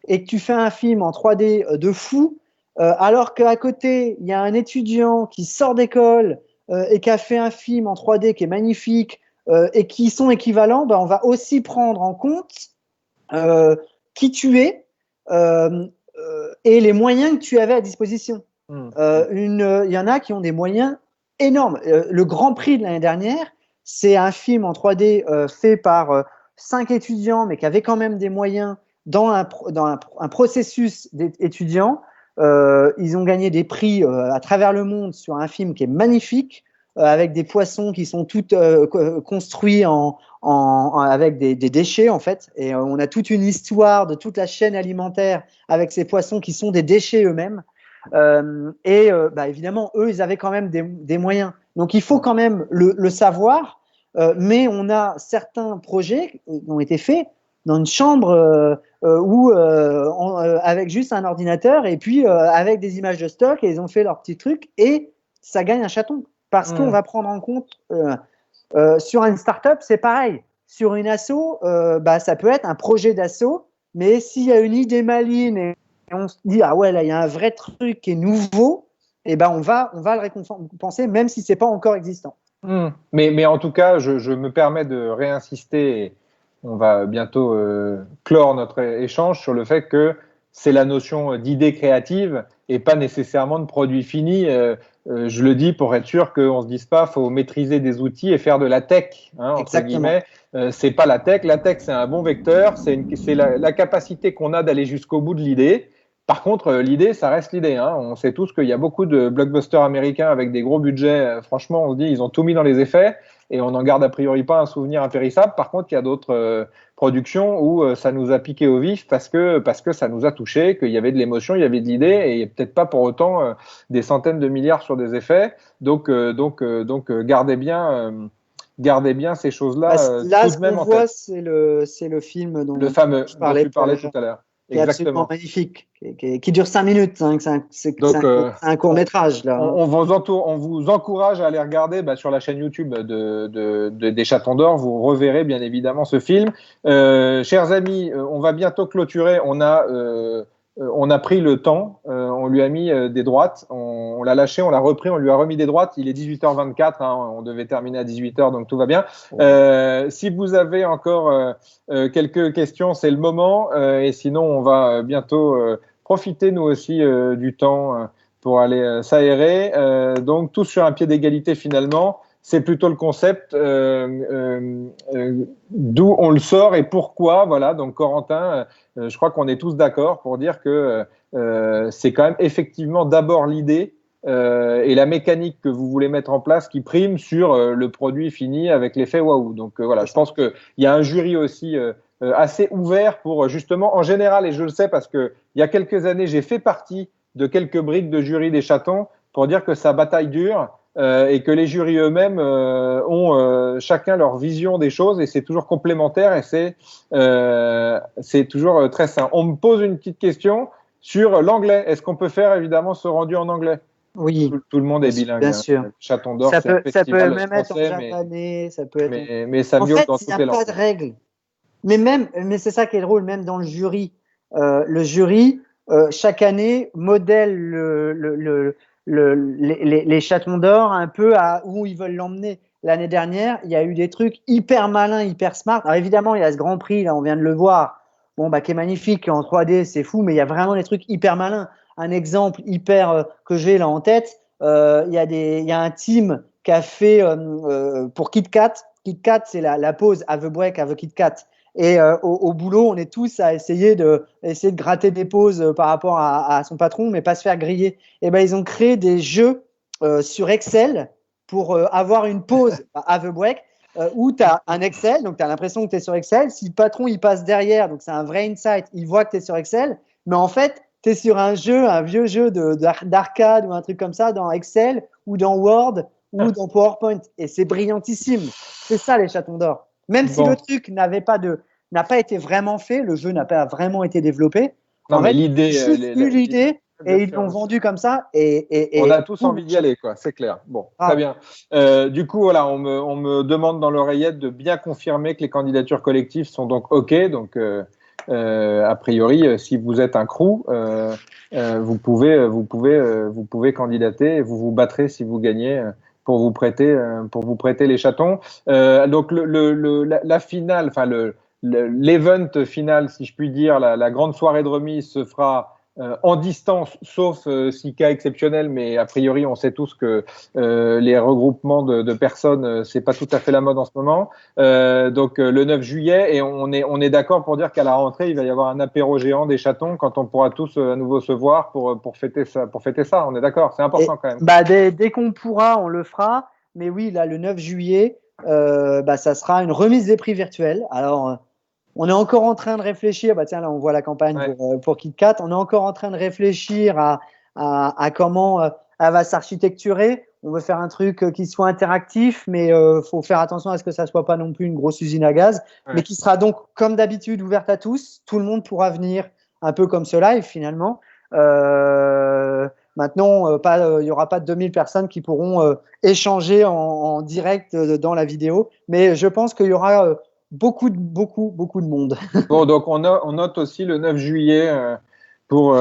et que tu fais un film en 3D de fou, alors qu'à côté, il y a un étudiant qui sort d'école et qui a fait un film en 3D qui est magnifique, et qui sont équivalents, ben, on va aussi prendre en compte euh, qui tu es, et les moyens que tu avais à disposition. Il y en a qui ont des moyens énormes. Le Grand Prix de l'année dernière, c'est un film en 3D fait par 5 étudiants, mais qui avait quand même des moyens dans un processus d'étudiants. Ils ont gagné des prix à travers le monde sur un film qui est magnifique, avec des poissons qui sont tous construits avec des déchets, en fait. Et on a toute une histoire de toute la chaîne alimentaire avec ces poissons qui sont des déchets eux-mêmes. Bah, évidemment, eux, ils avaient quand même des moyens. Donc, il faut quand même le savoir. Mais on a certains projets qui ont été faits dans une chambre avec juste un ordinateur, et puis avec des images de stock, et ils ont fait leur petit truc, et ça gagne un chaton. Parce qu'on va prendre en compte, sur une startup, c'est pareil. Sur une asso, bah, ça peut être un projet d'asso, mais s'il y a une idée maligne et on se dit, ah ouais, là, il y a un vrai truc qui est nouveau, et ben on va le récompenser, même si c'est pas encore existant. Mais en tout cas, je me permets de réinsister, et on va bientôt clore notre échange sur le fait que c'est la notion d'idée créative et pas nécessairement de produit fini. Je le dis pour être sûr qu'on ne se dise pas, faut maîtriser des outils et faire de la tech, hein, entre Exactement. guillemets. C'est pas la tech. La tech, c'est un bon vecteur, c'est la capacité qu'on a d'aller jusqu'au bout de l'idée. Par contre, l'idée, ça reste l'idée, hein. On sait tous qu'il y a beaucoup de blockbusters américains avec des gros budgets. Franchement, on se dit, ils ont tout mis dans les effets, et on n'en garde a priori pas un souvenir impérissable. Par contre, il y a d'autres productions où ça nous a piqué au vif parce que ça nous a touché, qu'il y avait de l'émotion, il y avait de l'idée, et peut-être pas pour autant des centaines de milliards sur des effets. Donc, gardez bien ces choses-là. Là, Tout ce de même qu'on en voit, tête. c'est le film Le fameux je dont parlais tu tout à parlais l'heure, tout à l'heure. qui est absolument Exactement. magnifique, qui dure 5 minutes. Hein, c'est Donc, un court-métrage, là. Hein. on vous encourage à aller regarder sur la chaîne YouTube des Chatons d'Or. Vous reverrez bien évidemment ce film. Chers amis, on va bientôt clôturer. On a pris le temps, on lui a mis des droites, on l'a lâché, on l'a repris, on lui a remis des droites. Il est 18h24, hein, on devait terminer à 18h, donc tout va bien. Si vous avez encore quelques questions, c'est le moment. Et sinon, on va bientôt profiter, nous aussi, du temps pour aller s'aérer. Donc, tous sur un pied d'égalité, finalement. C'est plutôt le concept, d'où on le sort et pourquoi. Voilà, donc Corentin, je crois qu'on est tous d'accord pour dire que c'est quand même effectivement d'abord l'idée et la mécanique que vous voulez mettre en place qui prime sur le produit fini avec l'effet waouh. Donc voilà, je pense qu'il y a un jury aussi assez ouvert pour justement, en général, et je le sais parce que il y a quelques années, j'ai fait partie de quelques briques de jury des Chatons pour dire que ça bataille dure. Et que les jurys eux-mêmes ont chacun leur vision des choses, et c'est toujours complémentaire, et c'est toujours très sain. On me pose une petite question sur l'anglais. Est-ce qu'on peut faire évidemment ce rendu en anglais? Oui, Tout le monde est bilingue. bien Hein. sûr. Chaton d'Or, c'est un Ça peut festival même être en français, japonais, ça peut être. mais ça En miaule fait, dans il n'y toutes a les pas langues. de règle. Mais c'est ça qui est drôle, même dans le jury, chaque année modèle les Chatons d'Or un peu à où ils veulent l'emmener. L'année dernière, il y a eu des trucs hyper malins, hyper smart. Alors évidemment, il y a ce Grand Prix, là, on vient de le voir, bon, bah, qui est magnifique, en 3D, c'est fou, mais il y a vraiment des trucs hyper malins. Un exemple hyper que j'ai là en tête, il y a un team qui a fait pour KitKat. KitKat, c'est la pause have a break, have a KitKat. Et au boulot, on est tous à essayer de gratter des pauses par rapport à son patron, mais pas se faire griller. Et ben, ils ont créé des jeux sur Excel pour avoir une pause have a break où tu as un Excel, donc tu as l'impression que tu es sur Excel. Si le patron il passe derrière, donc c'est un vrai insight, il voit que tu es sur Excel, mais en fait, tu es sur un vieux jeu d'arcade ou un truc comme ça dans Excel ou dans Word ou dans PowerPoint. Et c'est brillantissime. C'est ça les chatons d'or. Même si le truc n'a pas été vraiment fait, le jeu n'a pas vraiment été développé. Non, en mais fait, l'idée, juste eu l'idée et ils l'ont vendu comme ça. On a tous envie d'y aller, quoi. C'est clair. Bon, très bien. Du coup, voilà, on me demande dans l'oreillette de bien confirmer que les candidatures collectives sont donc OK. Donc, a priori, si vous êtes un crew, vous pouvez candidater et vous vous battrez si vous gagnez pour vous prêter les chatons. Donc la finale, enfin l'event final, si je puis dire, la grande soirée de remise se fera en distance, sauf si cas exceptionnel, mais a priori on sait tous que les regroupements de personnes, c'est pas tout à fait la mode en ce moment. Donc le 9 juillet, et on est d'accord pour dire qu'à la rentrée il va y avoir un apéro géant des chatons quand on pourra tous à nouveau se voir pour fêter ça. On est d'accord, c'est important quand même. Bah dès qu'on pourra, on le fera. Mais oui, là le 9 juillet, ça sera une remise des prix virtuelle. Alors on est encore en train de réfléchir. Bah tiens, là on voit la campagne pour KitKat. On est encore en train de réfléchir à comment elle va s'architecturer. On veut faire un truc qui soit interactif, mais faut faire attention à ce que ça soit pas non plus une grosse usine à gaz, mais qui sera donc comme d'habitude ouverte à tous. Tout le monde pourra venir, un peu comme ce live finalement. Maintenant, il y aura pas de 2000 personnes qui pourront échanger en direct dans la vidéo, mais je pense qu'il y aura beaucoup de monde. Bon, donc on note aussi le 9 juillet pour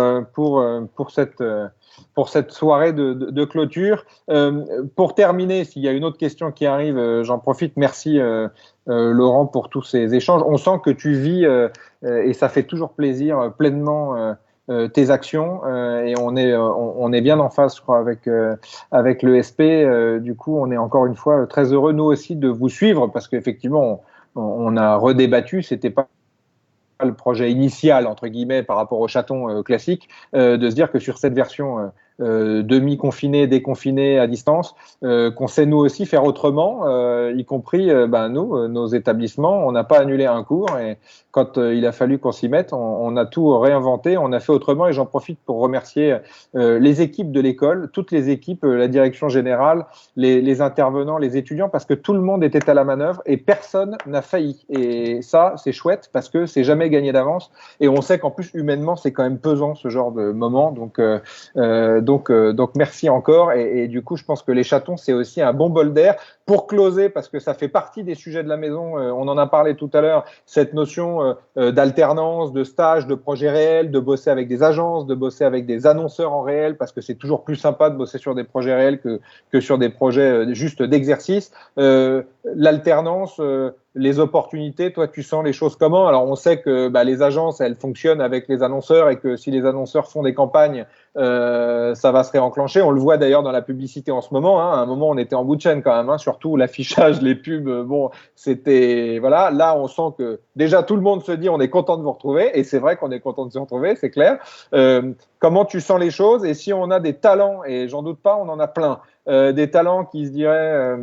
cette soirée de clôture. Pour terminer, s'il y a une autre question qui arrive, j'en profite. Merci Laurent pour tous ces échanges. On sent que tu vis, et ça fait toujours plaisir, pleinement tes actions, et on est bien en phase, je crois, avec le SP. Du coup, on est encore une fois très heureux, nous aussi, de vous suivre, parce qu'effectivement, on a redébattu, c'était pas le projet initial, entre guillemets, par rapport au chaton classique, de se dire que sur cette version demi-confinée, déconfinée à distance, qu'on sait nous aussi faire autrement, y compris nous, nos établissements. On n'a pas annulé un cours, et quand il a fallu qu'on s'y mette, on a tout réinventé, on a fait autrement, et j'en profite pour remercier les équipes de l'école, toutes les équipes, la direction générale, les intervenants, les étudiants, parce que tout le monde était à la manœuvre et personne n'a failli. Et ça, c'est chouette parce que c'est jamais gagné d'avance, et on sait qu'en plus humainement, c'est quand même pesant ce genre de moment. Donc merci encore, et du coup je pense que les chatons c'est aussi un bon bol d'air pour closer, parce que ça fait partie des sujets de la maison. On en a parlé tout à l'heure, cette notion d'alternance, de stage, de projet réel, de bosser avec des agences, de bosser avec des annonceurs en réel, parce que c'est toujours plus sympa de bosser sur des projets réels que sur des projets juste d'exercice. L'alternance, les opportunités, toi tu sens les choses comment? Alors on sait que les agences elles fonctionnent avec les annonceurs, et que si les annonceurs font des campagnes, ça va se réenclencher. On le voit d'ailleurs dans la publicité en ce moment, hein. À un moment on était en bout de chaîne quand même, hein. Surtout l'affichage, les pubs, c'était voilà. Là on sent que déjà tout le monde se dit on est content de vous retrouver, et c'est vrai qu'on est content de se retrouver, c'est clair. Comment tu sens les choses? Et si on a des talents, et j'en doute pas, on en a plein, des talents qui se diraient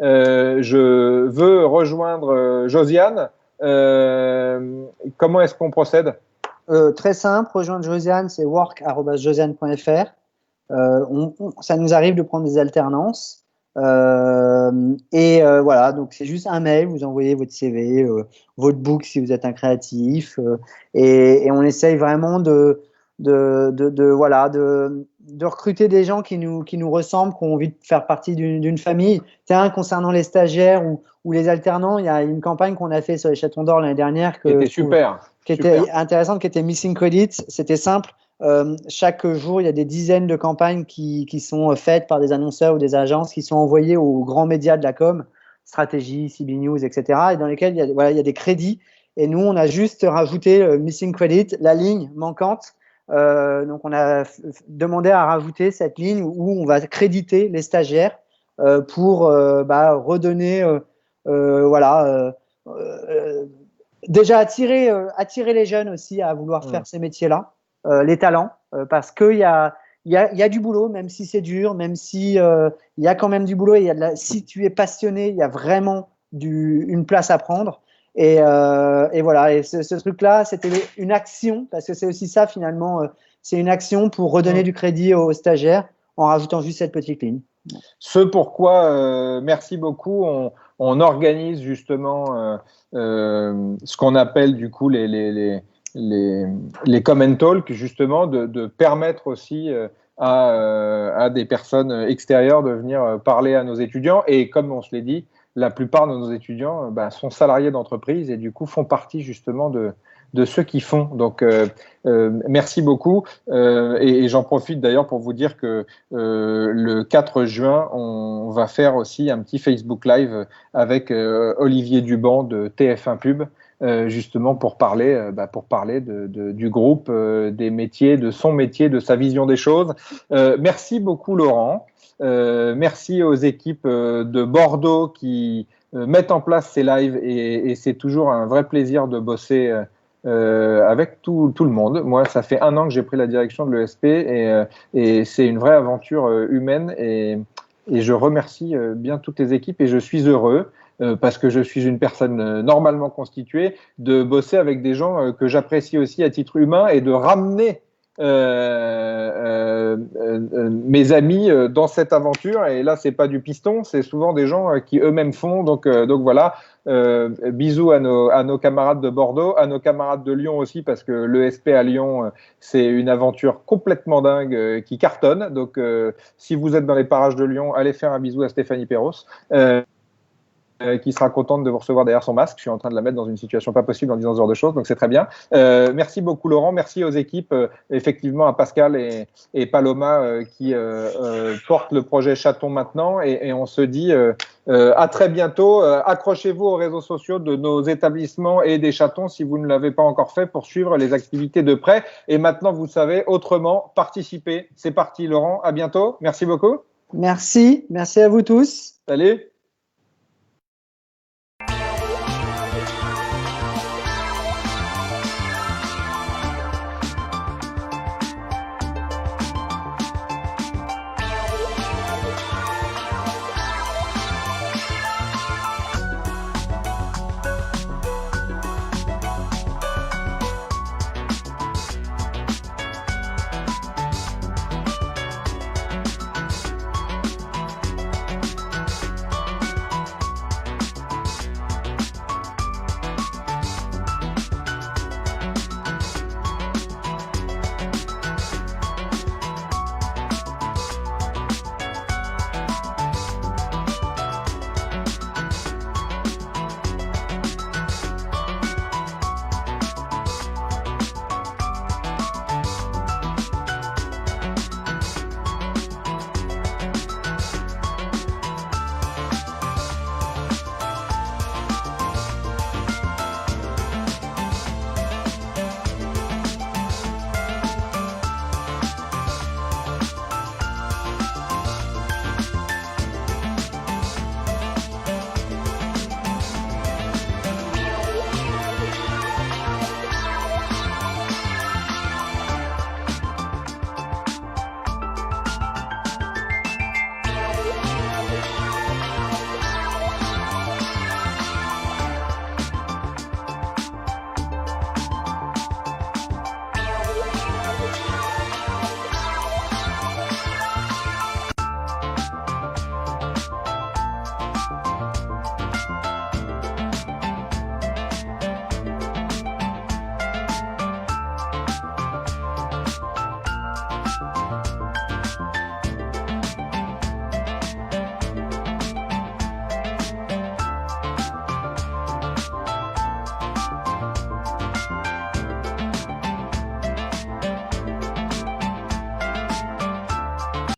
je veux rejoindre Josiane, comment est-ce qu'on procède? Très simple, rejoindre Josiane, c'est work@josiane.fr. Ça nous arrive de prendre des alternances. Voilà, donc c'est juste un mail, vous envoyez votre CV, votre book si vous êtes un créatif, et on essaye vraiment de recruter des gens qui nous ressemblent, qui ont envie de faire partie d'une famille. Tiens, concernant les stagiaires ou les alternants, il y a une campagne qu'on a fait sur les chatons d'or l'année dernière qui était super, qui était intéressante, qui était Missing Credits. C'était simple. Chaque jour, il y a des dizaines de campagnes qui sont faites par des annonceurs ou des agences, qui sont envoyées aux grands médias de la com, Stratégie, CB News, etc., et dans lesquels il y a des crédits. Et nous, on a juste rajouté Missing Credit, la ligne manquante, Donc, on a demandé à rajouter cette ligne où on va créditer les stagiaires pour redonner, déjà attirer les jeunes aussi à vouloir faire ces métiers-là, les talents, parce qu'il y a du boulot, même si c'est dur, même si il y a quand même du boulot. Et si tu es passionné, il y a vraiment une place à prendre. Et voilà. Et ce truc-là, c'était une action, parce que c'est aussi ça finalement. C'est une action pour redonner du crédit aux stagiaires en rajoutant juste cette petite ligne. Ce pourquoi, merci beaucoup, on organise justement ce qu'on appelle du coup les comment talk, justement, de permettre aussi à des personnes extérieures de venir parler à nos étudiants. Et comme on se l'est dit, la plupart de nos étudiants sont salariés d'entreprise et du coup font partie justement de ceux qui font. Donc, merci beaucoup. Et j'en profite d'ailleurs pour vous dire que le 4 juin, on va faire aussi un petit Facebook Live avec Olivier Duban de TF1 Pub, justement pour parler du groupe, des métiers, de son métier, de sa vision des choses. Merci beaucoup, Laurent. Merci aux équipes de Bordeaux qui mettent en place ces lives et c'est toujours un vrai plaisir de bosser avec tout le monde. Moi, ça fait 1 an que j'ai pris la direction de l'ESP et c'est une vraie aventure humaine et je remercie bien toutes les équipes et je suis heureux parce que je suis une personne normalement constituée de bosser avec des gens que j'apprécie aussi à titre humain et de ramener mes amis dans cette aventure. Et là, c'est pas du piston, c'est souvent des gens qui eux-mêmes font. Donc voilà. Bisous à nos camarades de Bordeaux, à nos camarades de Lyon aussi, parce que l'ESP à Lyon, c'est une aventure complètement dingue qui cartonne. Donc, si vous êtes dans les parages de Lyon, allez faire un bisou à Stéphanie Perros. Qui sera contente de vous recevoir derrière son masque. Je suis en train de la mettre dans une situation pas possible en disant ce genre de choses, donc c'est très bien. Merci beaucoup Laurent, merci aux équipes, effectivement à Pascal et Paloma qui portent le projet Chaton maintenant et on se dit à très bientôt. Accrochez-vous aux réseaux sociaux de nos établissements et des chatons si vous ne l'avez pas encore fait pour suivre les activités de près. Et maintenant, vous savez, autrement, participez. C'est parti Laurent, à bientôt. Merci beaucoup. Merci à vous tous. Salut.